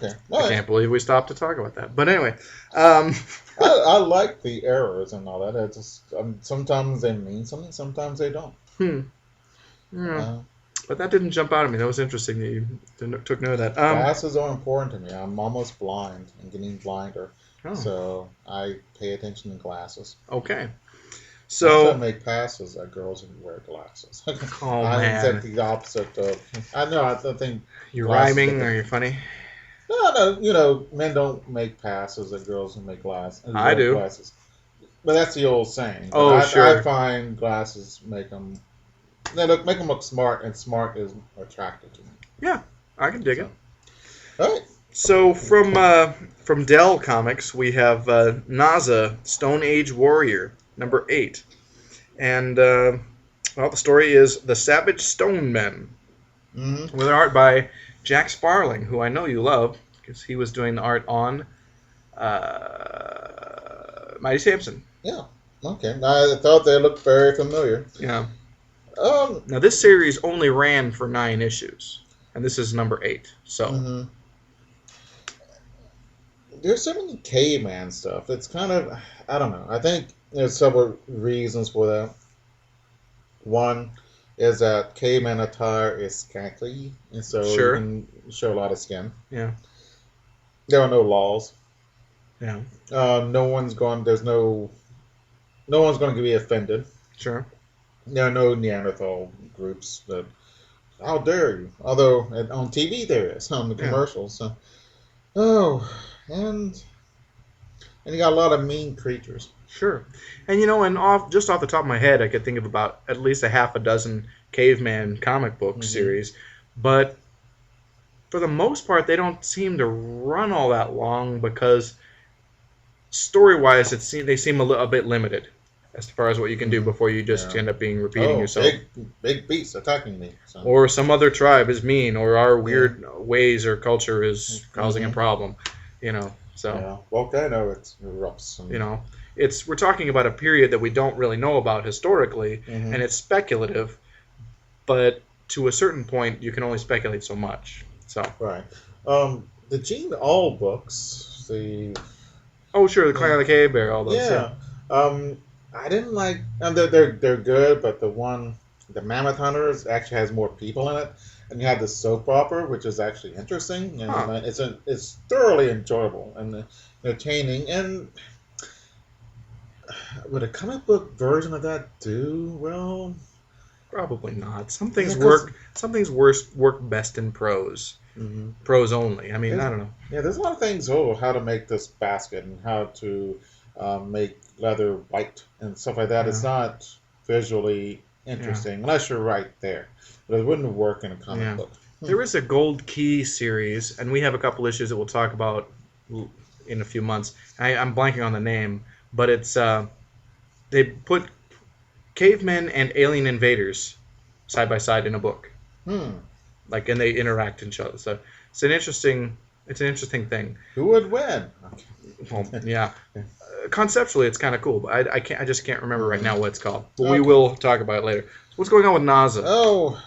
can't believe we stopped to talk about that. But anyway, I like the errors and all that. It's just sometimes they mean something, sometimes they don't. Yeah. But that didn't jump out at me. That was interesting that you took note of that. Glasses are important to me. I'm almost blind and getting blinder. Oh. So I pay attention to glasses. Okay. So I make passes at girls who wear glasses. Oh, I said the opposite of... I know, I think... You're rhyming or you're funny? No, men don't make passes at girls who make glasses. I do. Glasses. But that's the old saying. Oh, sure. I find glasses make them look smart, and smart is attractive to me. Yeah, I can dig it. All right. So from Dell Comics, we have Naza, Stone Age Warrior, number 8. And, the story is The Savage Stone Men, with art by Jack Sparling, who I know you love, because he was doing the art on Mighty Samson. Yeah, okay. I thought they looked very familiar. Yeah. Now, this series only ran for 9 issues, and this is number 8. So, there's so many caveman stuff. It's kind of, I don't know. I think there's several reasons for that. One is that caveman attire is scanty, and so you can show a lot of skin. Yeah. There are no laws. Yeah. No one's going to be offended. Sure. There are no Neanderthal groups that, how dare you? Although on TV there is, on the commercials. So. Oh, and And you got a lot of mean creatures. Sure. And just off the top of my head, I could think of about at least a half a dozen caveman comic book series, but for the most part, they don't seem to run all that long because story-wise, they seem a bit limited as far as what you can do before you just end up being repeating yourself. Big beasts attacking me. So. Or some other tribe is mean, or our weird ways or culture is causing a problem. So volcano erupts. We're talking about a period that we don't really know about historically, and it's speculative, but to a certain point, you can only speculate so much. So right, the Gene All books, the the Clan of the Cave Bear, all those. Yeah. I didn't like. They're good, but the Mammoth Hunters actually has more people in it, and you have the soap opera, which is actually interesting, and it's thoroughly enjoyable and entertaining. And would a comic book version of that do well? Probably not. Some things work. Some things work best in prose. Prose only. I mean, I don't know. Yeah, there's a lot of things. How to make this basket and how to make leather white and stuff like that. Yeah. It's not visually interesting unless you're right there. But it wouldn't work in a comic book. There is a Gold Key series, and we have a couple issues that we'll talk about in a few months. I'm blanking on the name, but it's they put cavemen and alien invaders side by side in a book. And they interact in each other. So it's an interesting thing. Who would win? Well, yeah. Conceptually, it's kind of cool, but I just can't remember right now what it's called. But we will talk about it later. So what's going on with NASA? Oh,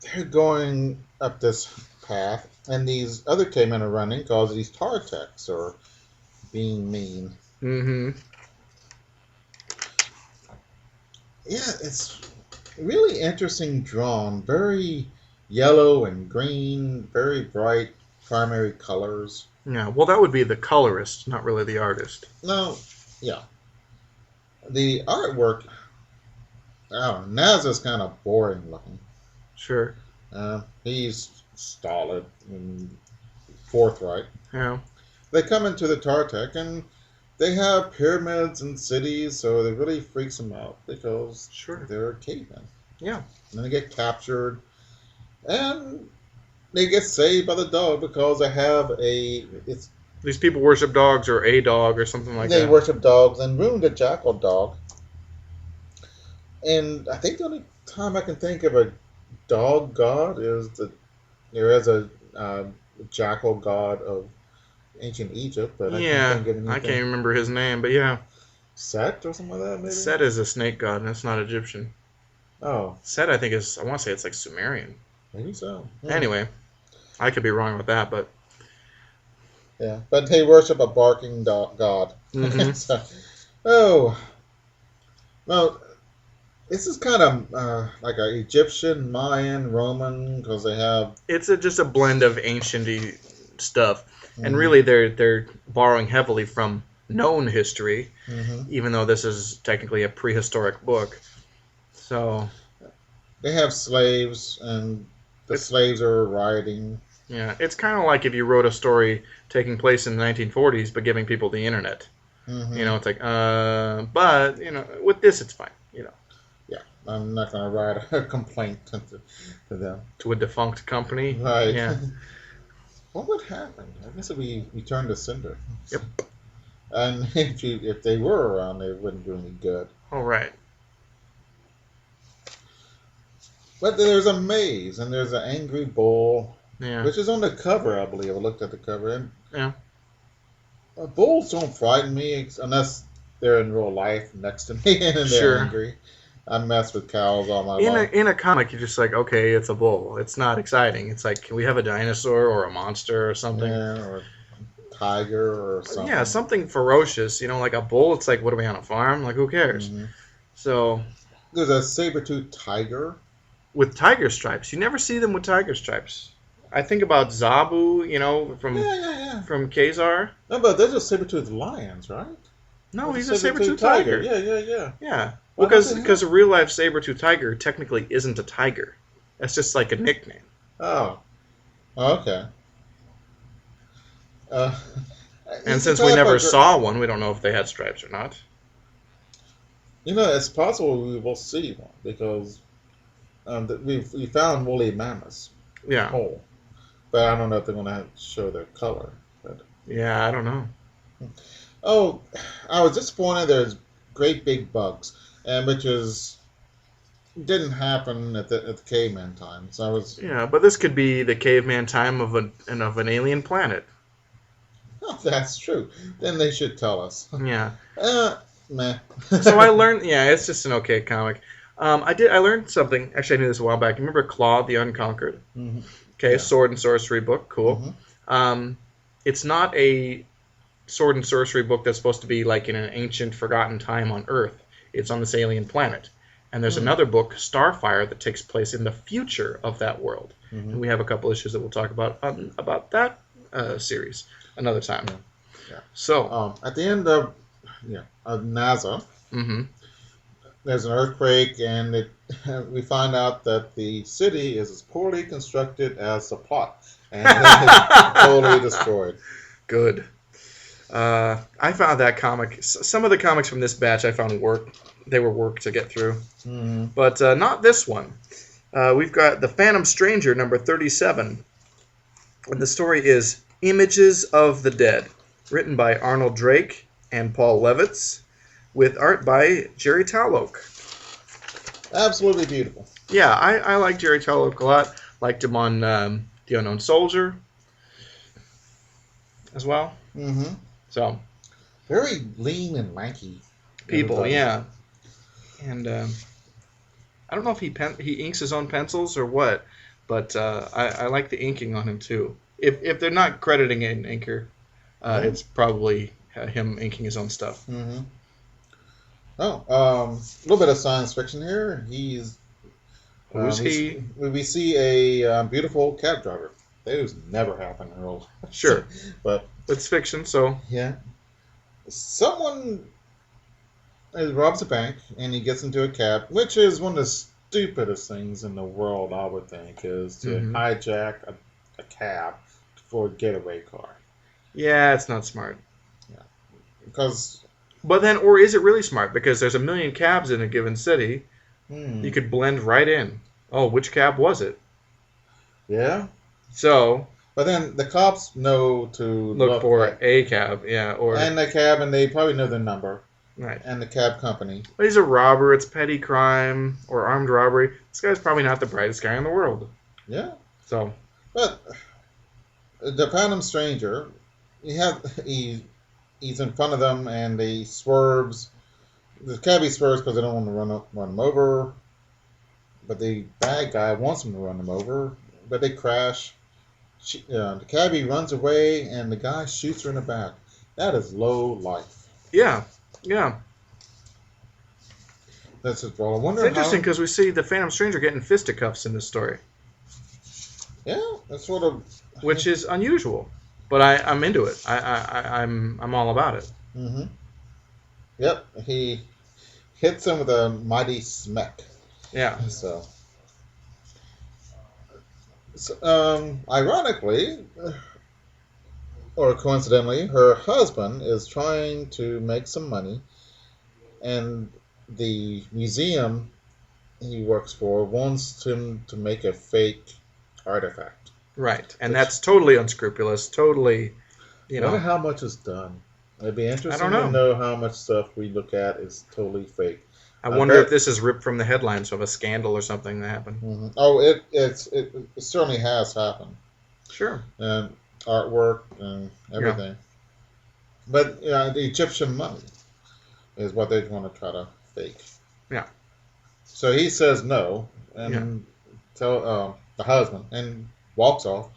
they're going up this path, and these other cavemen are running because these Tarteks are being mean. Yeah, it's really interesting drawn. Very yellow and green, very bright primary colors. Yeah, well, that would be the colorist, not really the artist. No, yeah. The artwork, NASA's kind of boring looking. Sure. He's stolid and forthright. Yeah. They come into the Tartek and they have pyramids and cities, so it really freaks them out because they're cavemen. Yeah. And then they get captured, and they get saved by the dog because they have these people worship dogs or a dog or something like that. They worship dogs and ruined a jackal dog. And I think the only time I can think of a dog god is there is a jackal god of ancient Egypt, but I can't think of anything. I can't remember his name, but yeah. Set or something like that, maybe? Set is a snake god, and it's not Egyptian. Oh. Set, I think, I want to say it's like Sumerian. Maybe so. Yeah. Anyway, I could be wrong with that, but... Yeah, but they worship a barking god. Well, this is kind of like an Egyptian, Mayan, Roman, because they have... It's just a blend of ancient-y stuff. And really, they're borrowing heavily from known history, even though this is technically a prehistoric book. So they have slaves, and the slaves are rioting. Yeah, it's kind of like if you wrote a story taking place in the 1940s, but giving people the internet. It's like, but with this, it's fine. Yeah, I'm not going to write a complaint to them. To a defunct company. Right. Yeah. What would happen? I guess if we turn to Cinder. Yep. And if they were around, they wouldn't do any good. All right. But there's a maze, and there's an angry bull, which is on the cover, I believe. I looked at the cover. And yeah. Bulls don't frighten me unless they're in real life next to me and they're angry. I mess with cows all my life. In a comic, you're just like, okay, it's a bull. It's not exciting. It's like, can we have a dinosaur or a monster or something? Yeah, or a tiger or something. Yeah, something ferocious. Like a bull, it's like, what are we on a farm? Like, who cares? So there's a saber-toothed tiger. With tiger stripes. You never see them with tiger stripes. I think about Zabu, from Ka-Zar. No, but they're just saber-toothed lions, right? No, he's a saber-toothed tiger. Yeah. Yeah. Because a real-life saber-toothed tiger technically isn't a tiger. That's just like a nickname. Oh. Okay. And He's the since we type never of saw one, we don't know if they had stripes or not. it's possible we will see one because we found woolly mammoths Yeah. whole, but I don't know if they're going to show their color. But Yeah, I don't know. oh, I was disappointed. There's great big bugs, and which is didn't happen at the caveman time. So I was. Yeah, but this could be the caveman time of an alien planet. Oh, that's true. Then they should tell us. Yeah. Meh. So I learned. Yeah, it's just an okay comic. I learned something. Actually, I knew this a while back. You remember Claw the Unconquered? Mhm. Okay, Yeah. sword and sorcery book. Cool. Mhm. It's not a sword and sorcery book that's supposed to be like in an ancient, forgotten time on Earth. It's on this alien planet. And there's another book, Starfire, that takes place in the future of that world. Mhm. And we have a couple issues that we'll talk about that series another time. Yeah. So, At the end of NASA, mm-hmm. there's an earthquake, and we find out that the city is as poorly constructed as the plot, and it's totally destroyed. Good. I found that comic. Some of the comics from this batch I found they were work to get through, but not this one. We've got The Phantom Stranger, number 37, and the story is Images of the Dead, written by Arnold Drake and Paul Levitz, with art by Jerry Talloch. Absolutely beautiful. Yeah, I like Jerry Talloch a lot. Liked him on The Unknown Soldier as well. Mm-hmm. So very lean and lanky people, yeah. And I don't know if he inks his own pencils or what, but I like the inking on him too. If they're not crediting an inker, it's probably him inking his own stuff. Mm-hmm. Oh, a little bit of science fiction here. Who's he? We see a beautiful cab driver. Those never happen in real life. Sure, but it's fiction, so yeah. Someone robs a bank and he gets into a cab, which is one of the stupidest things in the world, I would think, is to hijack a cab for a getaway car. Yeah, it's not smart. Yeah, because. But then, or is it really smart? Because there's a million cabs in a given city. You could blend right in. Oh, which cab was it? Yeah. So. But then the cops know to look for a cab, yeah, and the cab, and they probably know the number, right? And the cab company. But he's a robber. It's petty crime or armed robbery. This guy's probably not the brightest guy in the world. Yeah. So. But the Phantom Stranger, he's in front of them, and he swerves. The cabbie swerves because they don't want to run him over. But the bad guy wants him to run him over, but they crash. The cabbie runs away, and the guy shoots her in the back. That is low life. Yeah, yeah. That's just well. I wonder. It's interesting because we see the Phantom Stranger getting fisticuffs in this story. Yeah, that's sort of. Which is unusual, but I'm into it. I'm all about it. Mm-hmm. Yep, he hits him with a mighty smack. Yeah. So, ironically, or coincidentally, her husband is trying to make some money, and the museum he works for wants him to make a fake artifact. Right, and that's totally unscrupulous, totally, I wonder how much is done. It'd be interesting to know how much stuff we look at is totally fake. I wonder if this is ripped from the headlines of a scandal or something that happened. Mm-hmm. Oh, it certainly has happened. Sure. And artwork and everything. Yeah. But the Egyptian mummy is what they want to try to fake. Yeah. So he says no, and tell the husband, and walks off,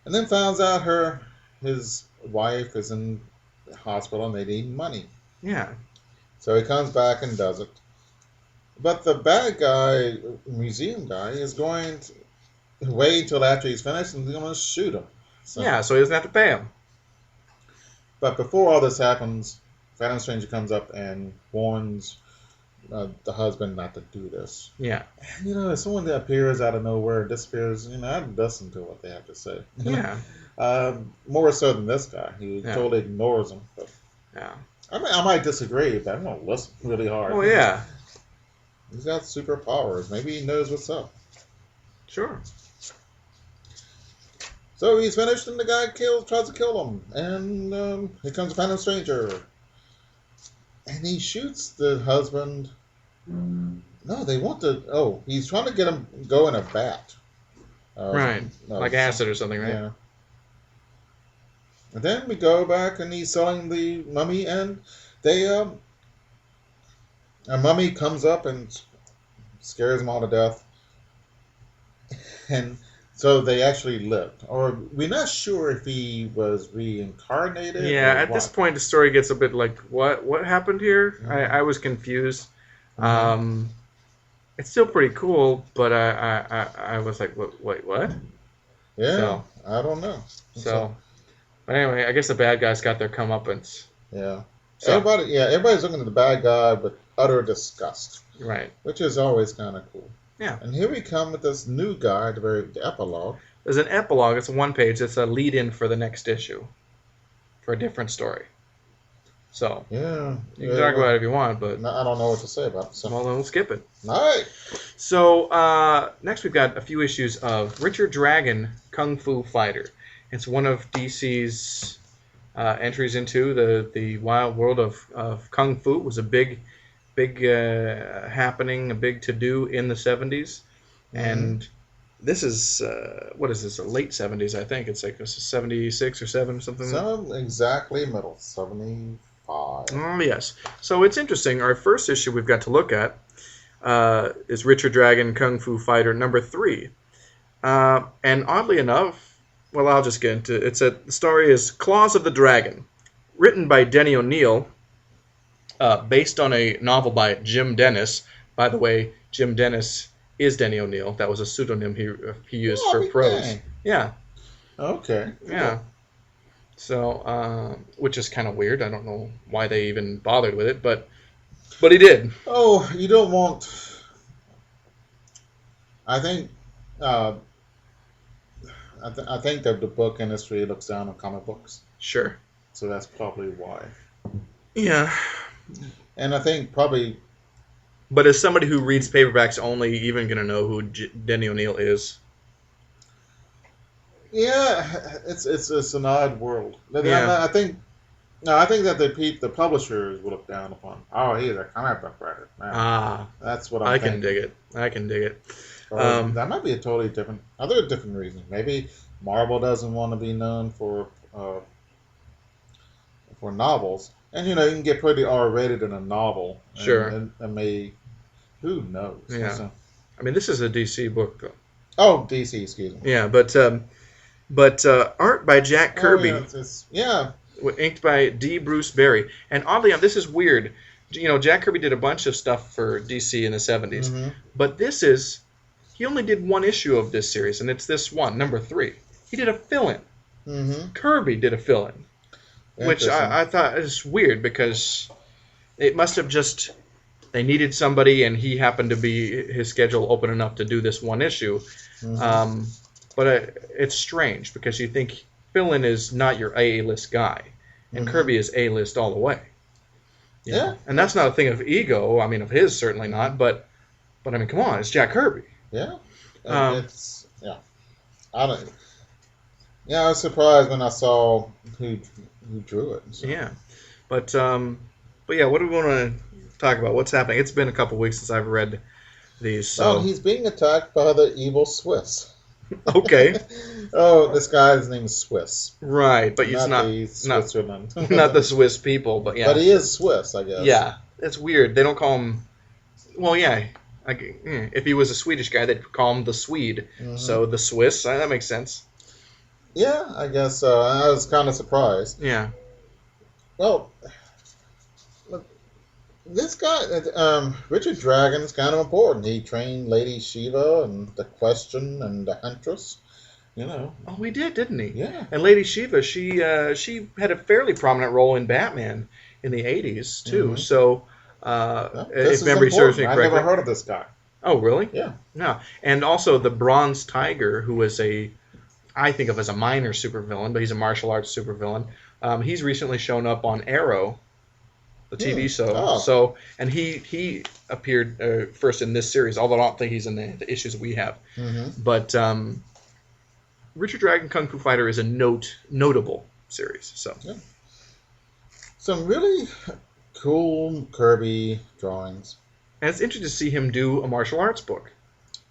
and then finds out his wife is in the hospital and they need money. Yeah. So he comes back and does it. But the bad guy, museum guy, is going to wait until after he's finished and he's going to shoot him. So he doesn't have to pay him. But before all this happens, Phantom Stranger comes up and warns the husband not to do this. Yeah. You know, if someone that appears out of nowhere, disappears, you know, I listen to what they have to say. Yeah. More so than this guy. He Yeah. totally ignores them. But Yeah. I mean, I might disagree, but I'm gonna listen really hard. Oh yeah. He's got superpowers. Maybe he knows what's up. Sure. So he's finished, and the guy tries to kill him, and here comes a phantom stranger, and he shoots the husband. No, they want to. Oh, he's trying to get him go in a bat. Right. Like acid or something, right? Yeah. And then we go back, and he's selling the mummy, and they a mummy comes up and scares them all to death, and so they actually lived. Or we're not sure if he was reincarnated. Yeah, or at what. this point, the story gets a bit like, what happened here? I was confused. It's still pretty cool, but I was like, wait, what? Yeah, So, I don't know. but anyway, I guess the bad guys got their comeuppance. Yeah. So, Everybody's looking at the bad guy with utter disgust, right. which is always kind of cool. Yeah. And here we come with this new guy at the epilogue. There's an epilogue. It's a one page. It's a lead-in for the next issue, for a different story. So, Yeah. you can talk about it if you want, but I don't know what to say about it. So. well, then we'll skip it. All right. So, next we've got a few issues of Richard Dragon, Kung Fu Fighter. It's one of DC's entries into the wild world of Kung Fu. It was a big happening, a big to-do in the 70s. And this is, what is this, the late 70s, I think. It's like this is 76 or 7 or something. So exactly middle, 75. Oh, yes. So it's interesting. Our first issue we've got to look at is Richard Dragon, Kung Fu Fighter number 3. And oddly enough, well, I'll just get into it. The story is Claws of the Dragon, written by Denny O'Neil, based on a novel by Jim Dennis. By the way, Jim Dennis is Denny O'Neil. That was a pseudonym he used for prose. Dang. Yeah. Okay. Yeah. So, which is kind of weird. I don't know why they even bothered with it, but he did. Oh, you don't want. I think. I think that the book industry looks down on comic books, Sure. so that's probably why. Yeah. And I think probably. But is somebody who reads paperbacks only even going to know who Denny O'Neil is? Yeah, it's an odd world. Yeah. I think. No, I think that the publishers will look down upon. Oh, he's a comic book writer. Man, that's what I thinking. can dig it. I can dig it. Or that might be a totally different, other different reason. Maybe Marvel doesn't want to be known for novels, and you can get pretty R-rated in a novel. Sure. And who knows? Yeah. So, I mean, this is a DC book, though. oh, DC, excuse me. Yeah, but art by Jack Kirby, Yeah. Inked by D. Bruce Berry. And oddly enough, this is weird. Jack Kirby did a bunch of stuff for DC in the 70s, but he only did one issue of this series, and it's this one, number 3. He did a fill-in. Kirby did a fill-in, which I thought is weird because it must have just they needed somebody, and he happened to be his schedule open enough to do this one issue. But it's strange because you think fill-in is not your A-list guy, and Kirby is A-list all the way. Yeah. And that's not a thing of ego. I mean, of his, certainly not. But I mean, come on, it's Jack Kirby. Yeah. I don't. Yeah, I was surprised when I saw who drew it. So. Yeah, but yeah, what do we want to talk about? What's happening? It's been a couple weeks since I've read these. So he's being attacked by the evil Swiss. Okay. This guy's name is Swiss. Right, but he's not Switzerland. not the Swiss people, but yeah. But he is Swiss, I guess. Yeah, it's weird. They don't call him. Well, yeah. If he was a Swedish guy, they'd call him the Swede. So the Swiss, that makes sense. Yeah, I guess so. I was kind of surprised. Yeah. Well, this guy, Richard Dragon, is kind of important. He trained Lady Shiva and the Question and the Huntress. Oh, he did, didn't he? Yeah. And Lady Shiva, she had a fairly prominent role in Batman in the 80s, too. So Yeah, this if is memory serves me important. I correctly. never heard of this guy. Oh, really? Yeah. No. And also the Bronze Tiger, who was I think of as a minor supervillain, but he's a martial arts supervillain. He's recently shown up on Arrow, the TV show. Oh. So, and he appeared first in this series, although I don't think he's in the issues we have. Mm-hmm. But Richard Dragon Kung Fu Fighter is a notable series. So, Yeah. Some really cool Kirby drawings. and it's interesting to see him do a martial arts book.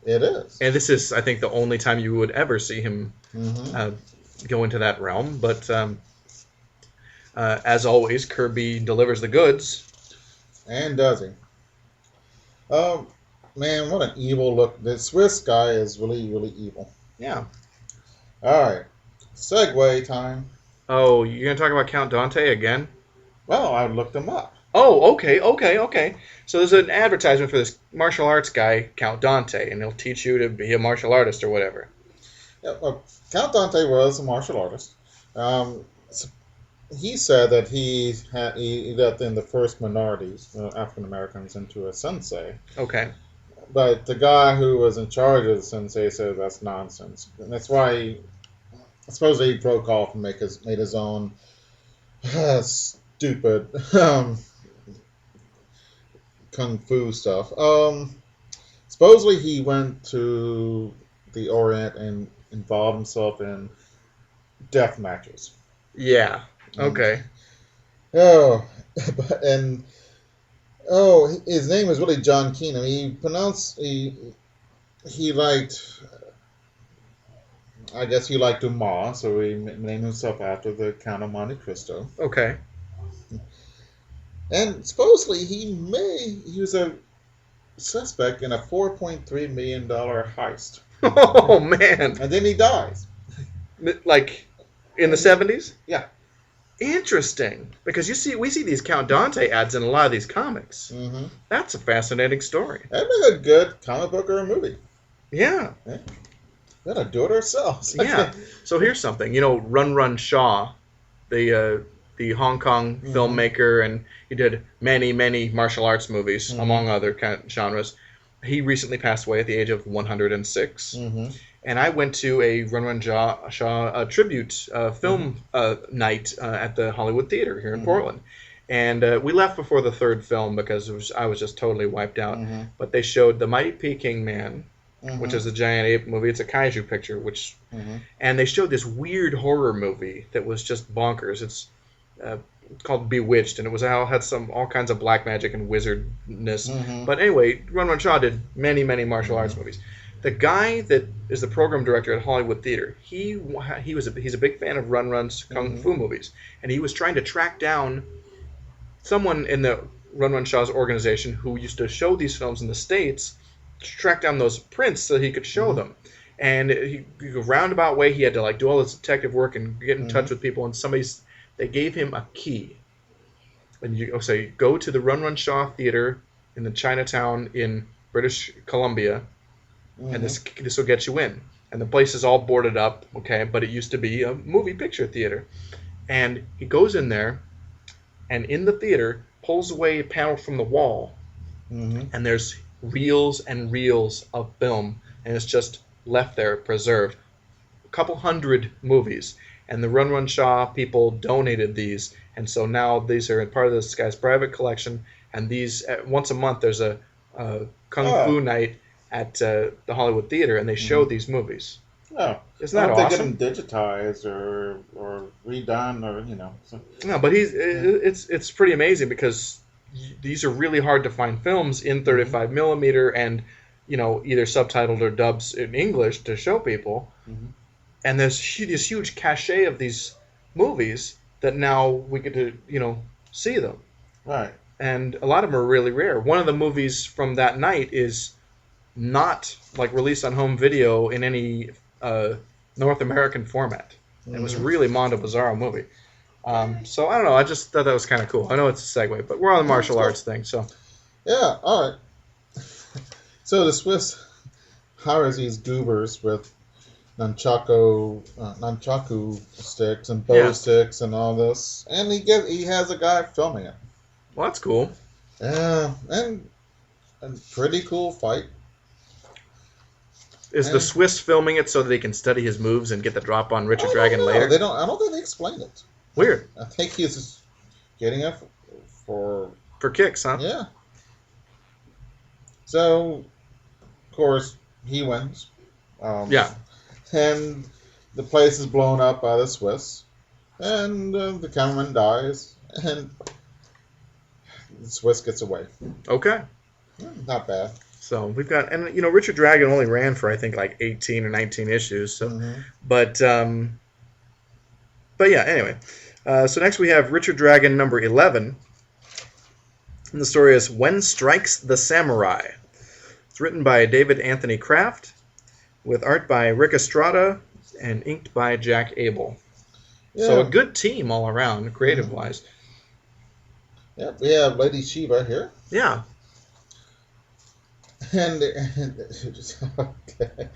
It is. And this is, I think, the only time you would ever see him go into that realm. But as always, Kirby delivers the goods. And does he? Oh, man, what an evil look. The Swiss guy is really, really evil. Yeah. All right. Segway time. Oh, you're going to talk about Count Dante again? Well, I looked him up. Oh, okay. So there's an advertisement for this martial arts guy, Count Dante, and he'll teach you to be a martial artist or whatever. Yeah, well, Count Dante was a martial artist. He said that he let in the first minorities, African Americans, into a sensei. Okay. But the guy who was in charge of the sensei said that's nonsense. And that's why supposedly he broke off and made his own stupid kung fu stuff. Supposedly he went to the Orient and involved himself in death matches. Yeah. Okay. Oh, and his name is really John Keenan. He liked. I guess he liked Dumas, so he named himself after the Count of Monte Cristo. Okay. And supposedly he was a suspect in a $4.3 million heist. Oh, man. And then he dies. Like, in the 70s? Yeah. Interesting. Because we see these Count Dante ads in a lot of these comics. Mm-hmm. That's a fascinating story. That'd make a good comic book or a movie. Yeah. We gotta do it ourselves. Yeah. So here's something. Run Run Shaw, the Hong Kong filmmaker, and he did many, many martial arts movies, among other kind of genres. He recently passed away at the age of 106. Mm-hmm. And I went to a Run Run Shaw tribute film night at the Hollywood Theater here in Portland. And we left before the third film because I was just totally wiped out. Mm-hmm. But they showed The Mighty Peking Man, which is a giant ape movie. It's a kaiju picture, and they showed this weird horror movie that was just bonkers. It's called Bewitched, and it had all kinds of black magic and wizardness. But anyway, Run Run Shaw did many, many martial arts movies. The guy that is the program director at Hollywood Theater, he's a big fan of Run Run's kung fu movies, and he was trying to track down someone in the Run Run Shaw's organization who used to show these films in the States, to track down those prints so he could show them. And he a roundabout way, he had to do all this detective work and get in touch with people, and they gave him a key. And you go to the Run Run Shaw Theater in the Chinatown in British Columbia, and this will get you in. And the place is all boarded up, okay, but it used to be a movie picture theater. And he goes in there, and in the theater, pulls away a panel from the wall, and there's reels and reels of film, and it's just left there, preserved. A couple hundred movies. And the Run Run Shaw people donated these, and so now these are part of this guy's private collection, and these, once a month, there's a kung fu night at the Hollywood Theater, and they show these movies. Oh, isn't that awesome? They get them digitized or redone, or So. No, but it's pretty amazing because these are really hard to find films in 35 millimeter and either subtitled or dubs in English to show people. And there's this huge cachet of these movies that now we get to see them. Right. And a lot of them are really rare. One of the movies from that night is not released on home video in any North American format. It was really Mondo Bizarro movie. So I don't know. I just thought that was kind of cool. I know it's a segue, but we're on the martial arts thing, so. Yeah. All right. So the Swiss hires these goobers with nunchaku sticks and bow sticks and all this, and he has a guy filming it. Well, that's cool. Yeah, and a pretty cool fight. Is the And Swiss filming it so that they can study his moves and get the drop on Richard I don't Dragon know. later? They don't. I don't think they explain it. Weird. I think he's just getting it for For kicks, huh? yeah. So of course he wins. Yeah. And the place is blown up by the Swiss, and the cameraman dies, and the Swiss gets away. Okay. Not bad. So we've got, and Richard Dragon only ran for I think like 18 or 19 issues. So, but yeah. Anyway, so next we have Richard Dragon number 11, and the story is When Strikes the Samurai. It's written by David Anthony Kraft, with art by Rick Estrada and inked by Jack Abel. Yeah. So a good team all around, creative-wise. Yep, we have Lady Shiva here. Yeah. And okay.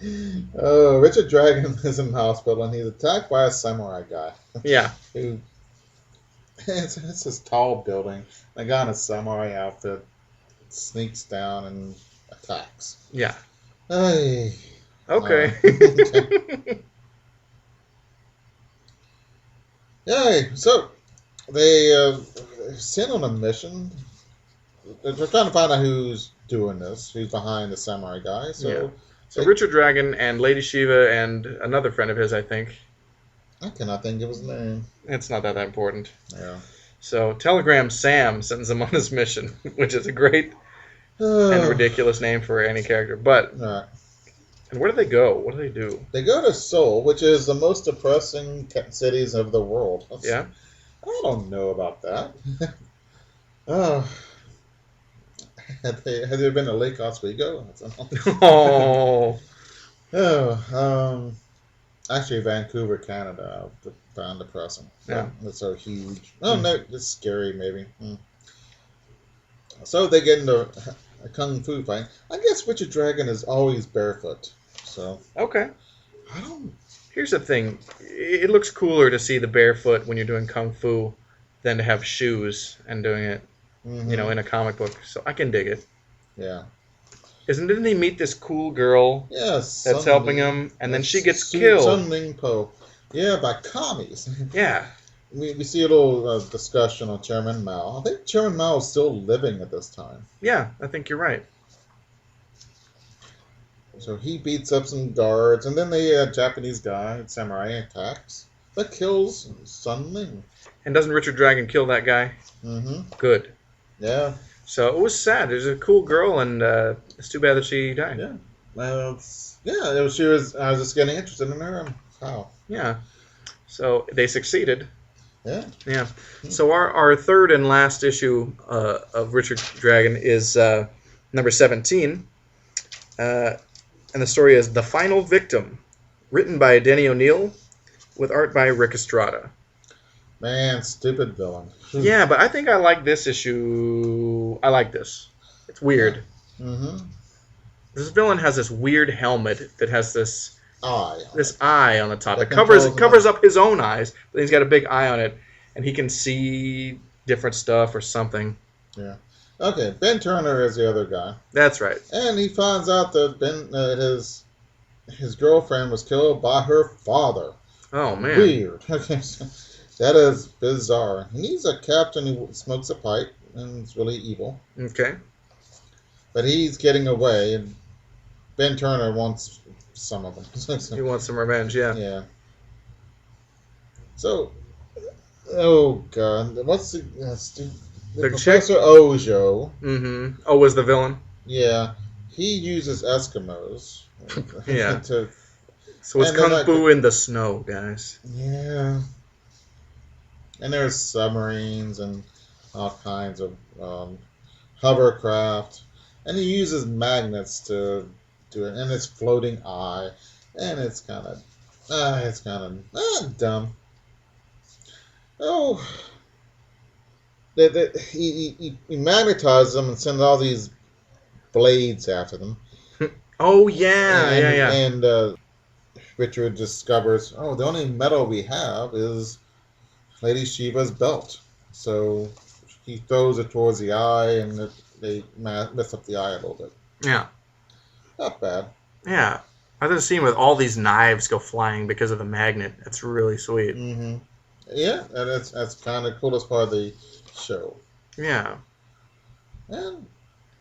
Oh, Richard Dragon is in the hospital, and he's attacked by a samurai guy. Yeah. It's this tall building. The guy in a samurai outfit sneaks down and attacks. Yeah. Hey. Okay. Okay. Yay! So they sent on a mission. They're trying to find out who's doing this, who's behind the samurai guy. So Richard Dragon and Lady Shiva and another friend of his, I think. I cannot think of his name. It's not that important. Yeah. So Telegram Sam sends him on his mission, which is a great and ridiculous name for any character. But and where do they go? What do they do? They go to Seoul, which is the most depressing cities of the world. Yeah. I don't know about that. Oh. Have there been a Lake Oswego? Oh. Actually, Vancouver, Canada, I found depressing. Yeah. It's so huge. Oh, no, it's scary, maybe. So they get into a kung fu fight. I guess Richard Dragon is always barefoot. So. Okay. I don't. Here's the thing. It looks cooler to see the barefoot when you're doing kung fu than to have shoes and doing it, in a comic book. So I can dig it. Yeah. Didn't he meet this cool girl? Yes. That's helping him, and then she gets killed. Sun Ling Po. Yeah, by commies. Yeah. We see a little discussion on Chairman Mao. I think Chairman Mao is still living at this time. Yeah, I think you're right. So he beats up some guards, and then the Japanese guy, samurai, attacks, but kills Sun Ling. And doesn't Richard Dragon kill that guy? Mm-hmm. Good. Yeah. So it was sad. There's a cool girl, and it's too bad that she died. Yeah. She was. I was just getting interested in her. Wow. Yeah. So they succeeded. Yeah. Yeah. So our third and last issue of Richard Dragon is number 17. And the story is The Final Victim, written by Denny O'Neil, with art by Rick Estrada. Man, stupid villain. Yeah, but I think I like this issue. I like this. It's weird. Mm-hmm. This villain has this weird helmet that has this eye on the top. It covers up his own eyes, but he's got a big eye on it, and he can see different stuff or something. Yeah. Okay, Ben Turner is the other guy. That's right. And he finds out that his girlfriend was killed by her father. Oh, man. Weird. Okay, so that is bizarre. And he's a captain who smokes a pipe, and is really evil. Okay. But he's getting away, and Ben Turner wants some of them. He wants some revenge, yeah. Yeah. So, oh, God. What's the Professor Ojo. Mm-hmm. Oh, was the villain? Yeah. He uses Eskimos. Yeah. So it's kung fu in the snow, guys. Yeah. And there's submarines and all kinds of hovercraft. And he uses magnets to do it. And it's floating eye. And it's kind of dumb. Oh. He magnetizes them and sends all these blades after them. Oh, yeah. And Richard discovers, the only metal we have is Lady Shiva's belt. So he throws it towards the eye, and they mess up the eye a little bit. Yeah. Not bad. Yeah. I did a scene with all these knives go flying because of the magnet. It's really sweet. Mm-hmm. Yeah, and that's kind of coolest part of the show. Yeah. And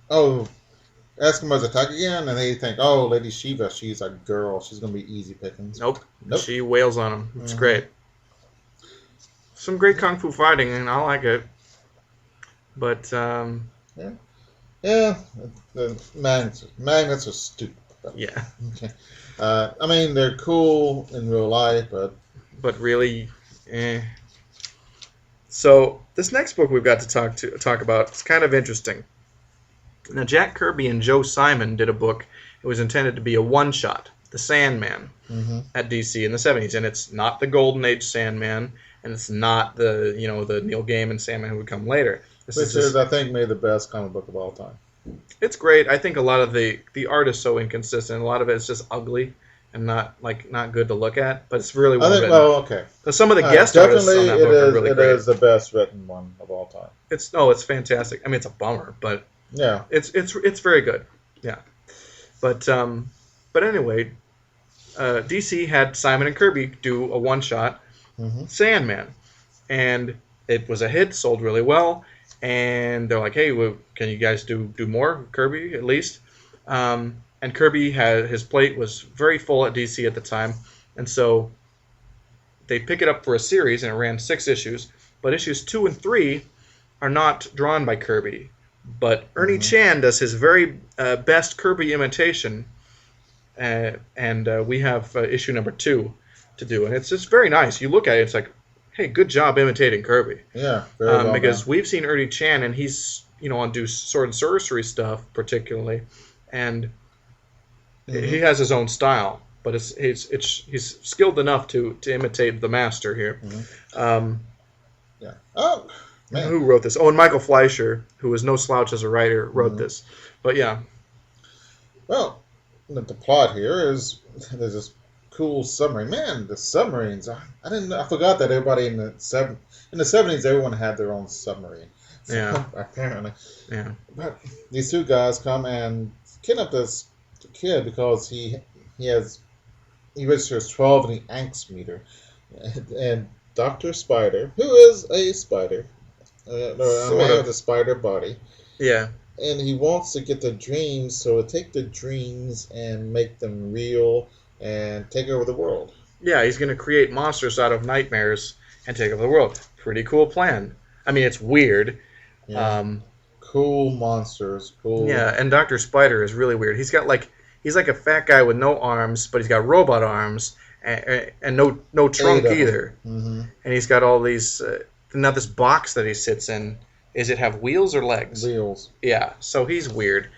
Eskimos attack again, and they think, oh, Lady Shiva, she's a girl. She's going to be easy pickings. Nope. She wails on them. It's great. Some great kung fu fighting, and I like it. But, Yeah, the magnets are stupid. Yeah. Okay. I mean, they're cool in real life, but really, So this next book we've got to talk about is kind of interesting. Now, Jack Kirby and Joe Simon did a book. It was intended to be a one-shot, The Sandman, at DC in the 70s, and it's not the Golden Age Sandman, and it's not the Neil Gaiman Sandman who would come later. Which is, I think, maybe the best comic book of all time. It's great. I think a lot of the art is so inconsistent. A lot of it is just ugly and not good to look at. But it's really well written. Well, okay. Because some of the guest artists on that book are really great. It is the best written one of all time. It's fantastic. I mean, it's a bummer, but yeah, it's very good. Yeah, but anyway, DC had Simon and Kirby do a one shot, Sandman, and it was a hit. Sold really well. And they're like, hey, well, can you guys do more, Kirby, at least? And Kirby his plate was very full at DC at the time. And so they pick it up for a series, and it ran 6 issues. But issues 2 and 3 are not drawn by Kirby. But Ernie Chan does his very best Kirby imitation. And we have issue number 2 to do. And it's just very nice. You look at it, it's like, hey, good job imitating Kirby. Yeah, very well because done. we've seen Ernie Chan, and he's on do sword and sorcery stuff particularly, and he has his own style, but he's skilled enough to imitate the master here. Yeah. Oh, man. Who wrote this? Oh, and Michael Fleischer, who was no slouch as a writer, wrote this. But yeah. Well, the plot here is there's this cool submarine. Man, the submarines. I forgot that everybody in the 70s, everyone had their own submarine. So, yeah. Apparently. Yeah. But these 2 guys come and kidnap this kid because he registers 12 in the angst meter, and Dr. Spider, who is a spider, a man with a spider body. Yeah. And he wants to get the dreams, so take the dreams and make them real and take over the world. Yeah, he's going to create monsters out of nightmares and take over the world. Pretty cool plan. I mean, it's weird. Yeah. Cool monsters. Cool. Yeah, and Dr. Spider is really weird. He's like a fat guy with no arms, but he's got robot arms and no trunk either. And he's got all these. Now this box that he sits in, is it have wheels or legs? Wheels. Yeah, so he's weird.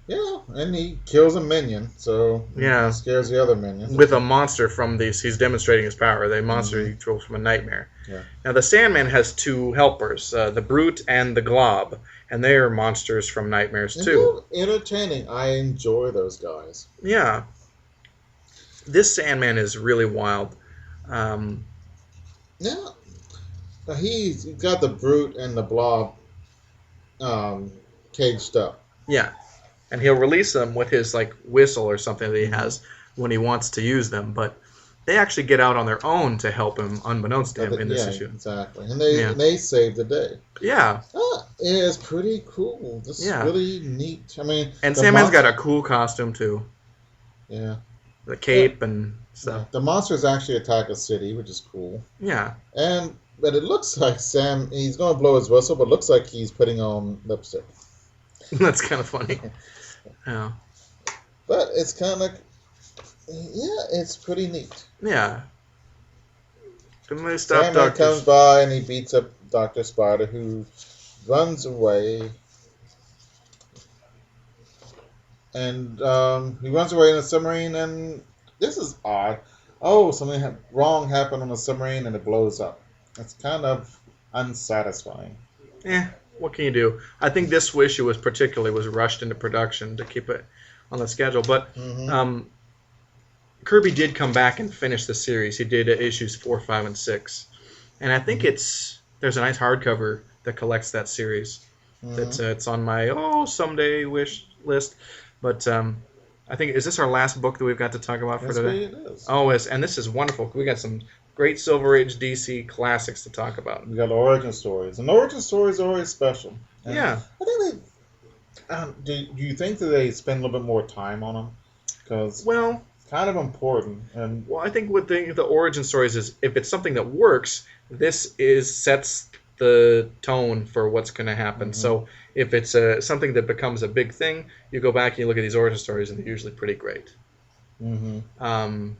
Yeah, and he kills a minion, so he scares the other minions. With a monster from these, he's demonstrating his power. The monster he controls from a nightmare. Yeah. Now the Sandman has 2 helpers, the Brute and the Glob, and they are monsters from nightmares too. Entertaining. I enjoy those guys. Yeah. This Sandman is really wild. Yeah. He's got the Brute and the Blob caged up. Yeah. And he'll release them with his whistle or something that he has when he wants to use them, but they actually get out on their own to help him, unbeknownst to him, in this issue. Exactly. And they save the day. Yeah. It's pretty cool. This is really neat. I mean, and Sandman's got a cool costume too. Yeah. The cape and stuff. Yeah. The monsters actually attack a city, which is cool. Yeah. But it looks like he's going to blow his whistle, but it looks like he's putting on lipstick. That's kind of funny. Yeah. But it's kind of, it's pretty neat. Yeah. Sandman comes by and he beats up Dr. Spider, who runs away. And he runs away in a submarine, and this is odd. Oh, something wrong happened on the submarine and it blows up. It's kind of unsatisfying. Yeah. What can you do? I think this issue was rushed into production to keep it on the schedule. But Kirby did come back and finish the series. He did issues 4, 5, and 6. And I think Mm-hmm. there's a nice hardcover that collects that series. Mm-hmm. That's it's on my someday wish list. But I think is this our last book that we've got to talk about for Yes, today? it is. Oh, yes, and this is wonderful. We got some great Silver Age DC classics to talk about. We got origin stories, and origin stories are always special. And Yeah. I think do you think that they spend a little bit more time on them? Because Well, it's kind of important. And I think what the origin stories is if it's something that works, this is sets the tone for what's going to happen. hmm So if it's something that becomes a big thing, you go back and you look at these origin stories, and they're usually pretty great. hmm Um,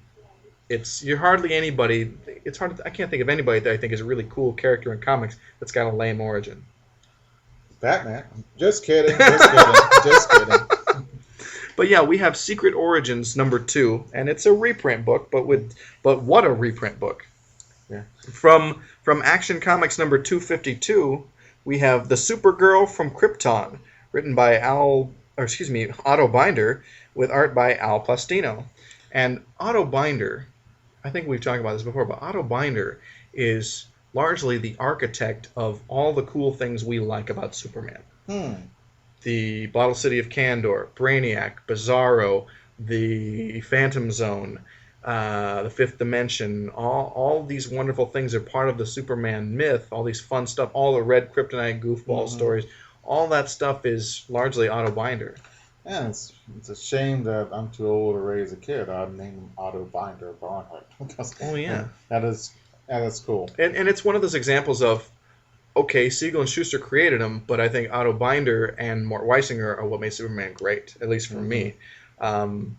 you're hardly anybody. It's hard. I can't think of anybody that I think is a really cool character in comics that's got a lame origin. Batman. Just kidding. Just kidding. Just kidding. But yeah, we have Secret Origins #2, and it's a reprint book, but what a reprint book! Yeah. From Action Comics #252, we have The Supergirl from Krypton, written by Otto Binder, with art by Al Plastino. And Otto Binder, I think we've talked about this before, but Otto Binder is largely the architect of all the cool things we like about Superman. Hmm. The Bottle City of Kandor, Brainiac, Bizarro, the Phantom Zone, the Fifth Dimension, all these wonderful things are part of the Superman myth, all these fun stuff, all the red kryptonite goofball hmm stories, all that stuff is largely Otto Binder. Yeah, it's a shame that I'm too old to raise a kid. I'd name him Otto Binder Barnhart because Oh, yeah. that is cool. And it's one of those examples of, okay, Siegel and Schuster created him, but I think Otto Binder and Mort Weisinger are what made Superman great, at least for hmm me. Um,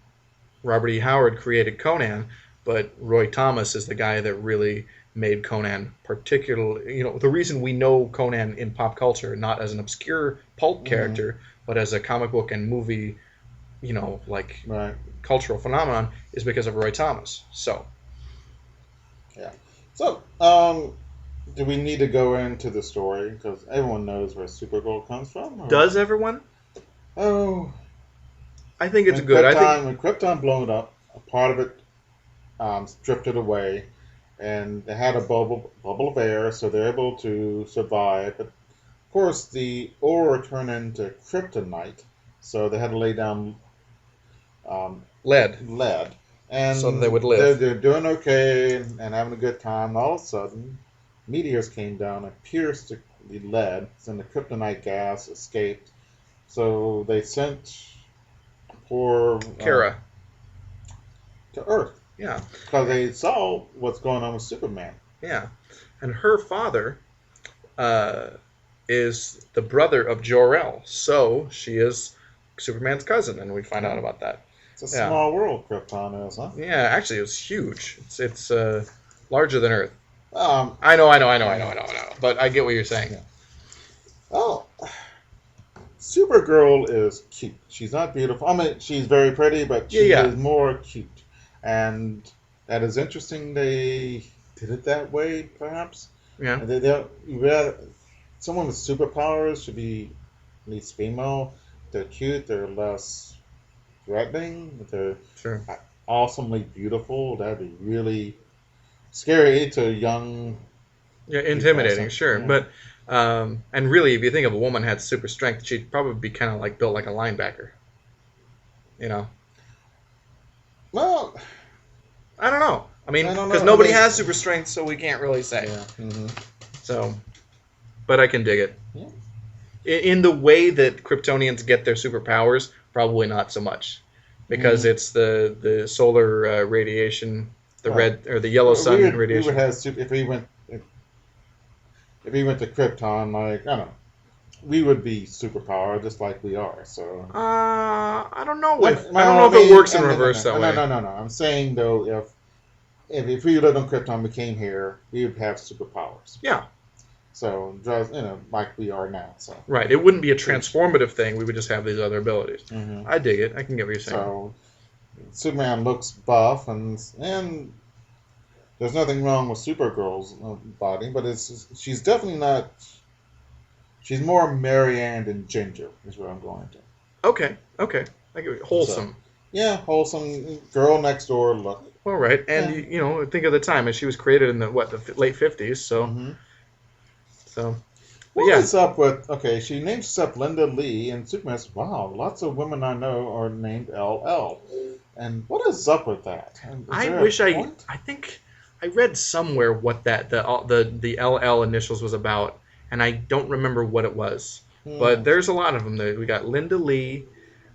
Robert E. Howard created Conan, but Roy Thomas is the guy that really made Conan particularly. The reason we know Conan in pop culture, not as an obscure pulp hmm character, but as a comic book and movie, like Right. cultural phenomenon, is because of Roy Thomas. So, Yeah. So, do we need to go into the story because everyone knows where Supergirl comes from? Or? does everyone? Oh, I think it's good. I think When Krypton blew up, a part of it drifted away, and they had a bubble of air, so they're able to survive. But of course, the ore turned into kryptonite, so they had to lay down lead, lead, so that they and would live. they're doing okay and having a good time. And all of a sudden, meteors came down and pierced the lead, and the kryptonite gas escaped. So they sent poor Kara. to Earth Yeah, because they saw what's going on with Superman. yeah. And her father uh, is the brother of Jor-El, so she is Superman's cousin, and we find out Yeah. about that. It's a Yeah, small world, Krypton is, huh? yeah. Actually, it was huge. It's larger than Earth. Um, I know. yeah, But I get what you're saying. yeah. Oh, Supergirl is cute. She's not beautiful. I mean, she's very pretty, but Yeah, she yeah, is more cute. And that is interesting they did it that way, perhaps. yeah. And rather, someone with superpowers should be at least female. They're cute, they're less threatening, they're Sure. awesomely beautiful. That'd be really scary to young Yeah, people. intimidating, sure. Yeah. But and really, if you think of a woman had super strength, she'd probably be kind of like built like a linebacker. You know. Well, I don't know. I mean, I don't because know. I nobody mean, has super strength, so we can't really say. yeah. So, but I can dig it. Yeah. In the way that Kryptonians get their superpowers, probably not so much, because Mm. it's the solar radiation, the Right. red or the yellow sun We would radiation. have if we went to Krypton, like I don't know, we would be superpowered just like we are. So I don't know no, if no, I don't I know if it mean, works in no, reverse that way. no. I'm saying though, if we lived on Krypton, we came here, we would have superpowers. Yeah, So like we are now. So right. It wouldn't be a transformative thing. We would just have these other abilities. hmm I dig it. I can get what you're saying. so Superman looks buff, and there's nothing wrong with Supergirl's body, but she's definitely not. She's more Marianne than Ginger, is what I'm going to. Okay. I get it. So Wholesome. yeah, wholesome girl next door look. All right, and Yeah. think of the time, and she was created in the late 50s. So, hmm so, but What yeah, is up with? Okay, she names herself Linda Lee, and Superman says, "Wow, lots of women I know are named LL." And what is up with that? And is I there a wish point? I think I read somewhere what the LL initials was about, and I don't remember what it was. But Hmm. there's a lot of them. We got Linda Lee,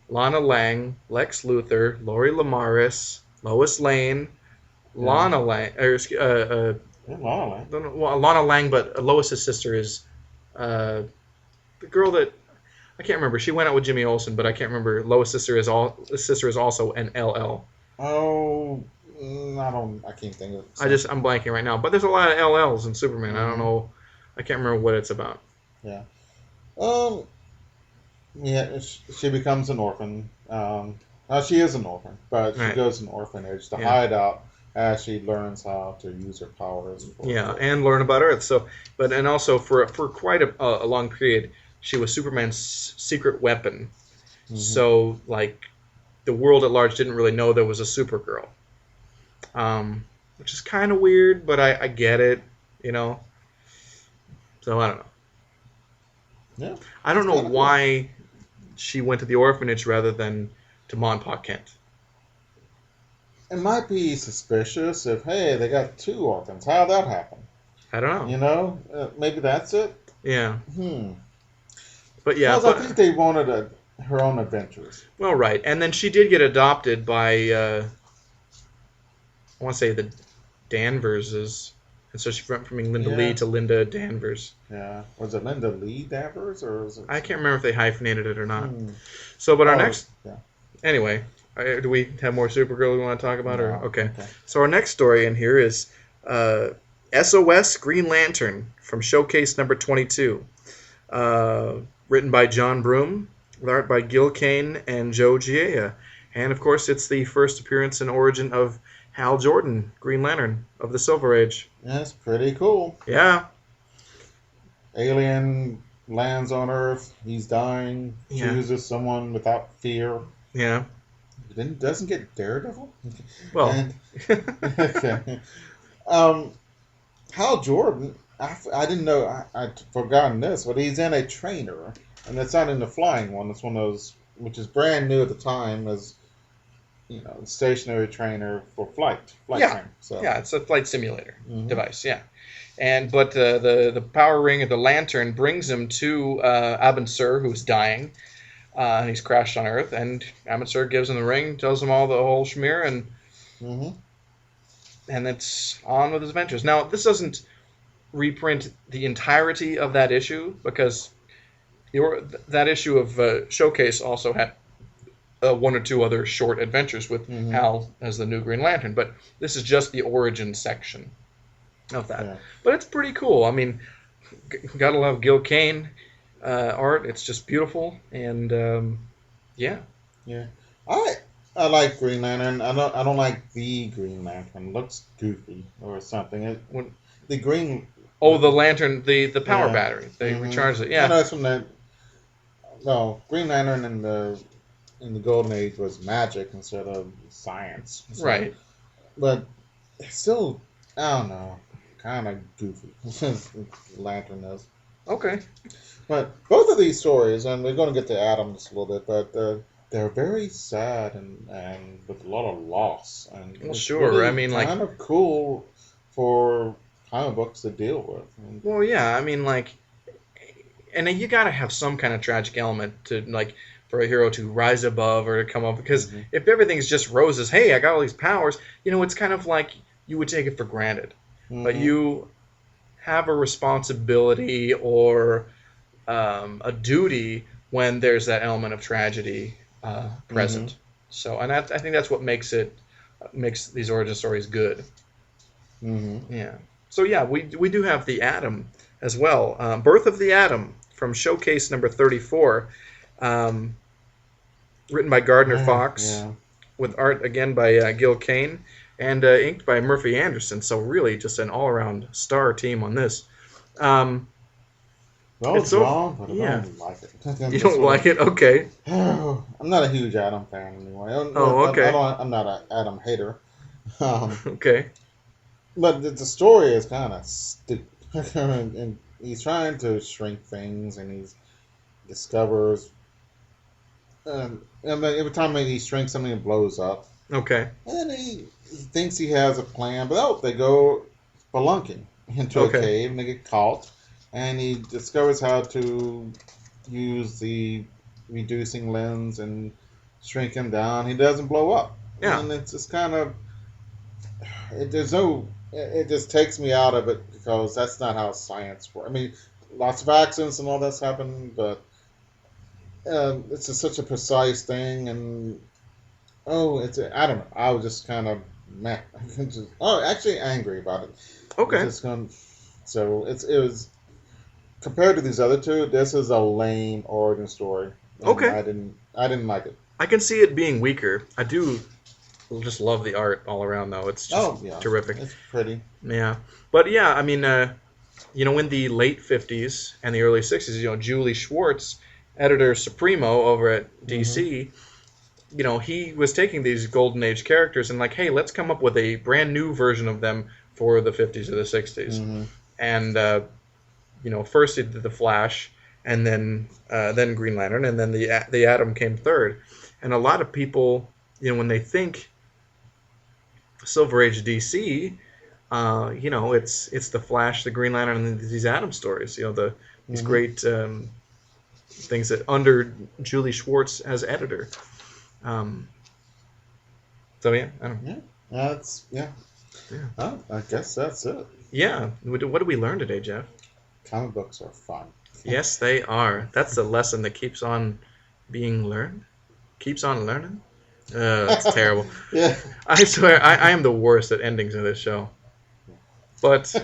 Lana Lang, Lex Luthor, Lori Lamaris, Lois Lane, Yeah. Lana Lang, Yeah, Lala. well, Lana Lang, but Lois's sister is the girl that I can't remember. She went out with Jimmy Olsen, but I can't remember. Sister is also an LL. Oh, I don't. I can't think of it. I'm blanking right now. But there's a lot of LLs in Superman. I don't Mm-hmm. know. I can't remember what it's about. Yeah. Um. Yeah. She becomes an orphan. She is an orphan, but she Right. goes to an orphanage to Yeah. hide out as she learns how to use her powers for Yeah, good. and learn about Earth. So, but and also for quite a long period, she was Superman's secret weapon. Mm-hmm. So like the world at large didn't really know there was a Supergirl, which is kind of weird, but I get it, you know. So I don't know. Yeah, I don't it's know kind of cool. why she went to the orphanage rather than to Ma and Pa Kent. It might be suspicious if, hey, they got two orphans. How'd that happen? I don't know. Maybe that's it. Yeah, Hmm. but yeah, Because I but think they wanted her own adventures. well, right. And then she did get adopted by I want to say the Danverses, and so she went from being Linda Lee Yeah, to Linda Danvers. yeah. Was it Linda Lee Danvers or is it? I can't remember if they hyphenated it or not. Hmm. So, but our Oh, next yeah. anyway, do we have more Supergirl we want to talk about, or No. okay? Okay. So our next story in here is uh, SOS Green Lantern from Showcase number 22, uh, written by John Broome, with art by Gil Kane and Joe Giella, and of course it's the first appearance and origin of Hal Jordan, Green Lantern of the Silver Age. That's pretty cool. Yeah, Alien lands on Earth. He's dying. yeah, Chooses someone without fear. yeah. Then doesn't get Daredevil. Well, And okay. Um, Hal Jordan. I didn't know. I'd forgotten this, but he's in a trainer, and it's not in the flying one. It's one of those which is brand new at the time as stationary trainer for flight yeah, training. So. yeah. It's a flight simulator Hmm. device. Yeah. But the power ring of the lantern brings him to Abin Sur, who's dying, and he's crashed on Earth. And Abin Sur gives him the ring, tells him all the whole schmear, Hmm. and it's on with his adventures. Now, this doesn't reprint the entirety of that issue because that issue of Showcase also had one or two other short adventures with Hmm. Hal as the new Green Lantern. But this is just the origin section of that. Yeah. But it's pretty cool. I mean, gotta love Gil Kane art. It's just beautiful, and yeah, Yeah. I I like Green Lantern. I don't like the Green Lantern. It looks goofy or something. when The green. oh the lantern, the power Yeah. battery, they Hmm. recharge it. I know Yeah, it's from that. No, Green Lantern in the Golden Age was magic instead of science. So, right. but it's still, I don't know, kind of goofy. Lantern is. Okay. But both of these stories, and we're going to get to Adams a little bit, but they're very sad and with a lot of loss. And Well, it's sure. really I mean, like, kind of cool for comic books to deal with. And, well, yeah. I mean, like, and then you gotta have some kind of tragic element to like for a hero to rise above or to come up because hmm if everything's just roses, hey, I got all these powers, it's kind of like you would take it for granted, but hmm you have a responsibility or a duty when there's that element of tragedy hmm present. So, and I think that's what makes these origin stories good. hmm Yeah. So yeah, we do have the Atom as well. Birth of the Atom from Showcase number 34, um, written by Gardner Yeah, Fox, yeah. with art again by Gil Kane, and inked by Murphy Anderson. So really, just an all-around star team on this. Um, Well it's so drawn, but I yeah. don't like it. You That's don't what like it? Okay. I'm not a huge Adam fan anyway. Oh, okay. I'm not an Adam hater. Okay. But the story is kind of stupid. And he's trying to shrink things, and he discovers. And then every time he shrinks something, it blows up. Okay. And then he thinks he has a plan, but they go spelunking into a Okay. cave, and they get caught. And he discovers how to use the reducing lens and shrink him down. He doesn't blow up. Yeah. And it's just kind of it just takes me out of it because that's not how science works. I mean, lots of accidents and all that's happened, but it's just such a precise thing, and I don't know. I was just kind of meh. Actually angry about it. Okay. So it was compared to these other two. This is a lame origin story. Okay. I didn't like it. I can see it being weaker. I do just love the art all around, though. It's just terrific. It's pretty. Yeah. But yeah, I mean, in the late 50s and the early 60s, Julie Schwartz, editor supremo over at DC, he was taking these Golden Age characters and like, hey, let's come up with a brand new version of them for the 50s or the 60s. Mm-hmm. And, first he did The Flash, and then Green Lantern, and then the Atom came third. And a lot of people, when they think Silver Age DC, it's the Flash, the Green Lantern, and these Atom stories. These great things that under Julie Schwartz as editor. So yeah, I don't know. Yeah. Oh, I guess that's it. Yeah. What did we learn today, Jeff? Comic books are fun. Yes, they are. That's the lesson that keeps on being learned. Keeps on learning. It's terrible. Yeah. I swear, I am the worst at endings in this show. But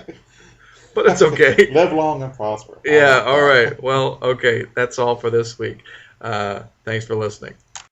it's okay. Live long and prosper. Yeah, all right. Well, okay. That's all for this week. Thanks for listening.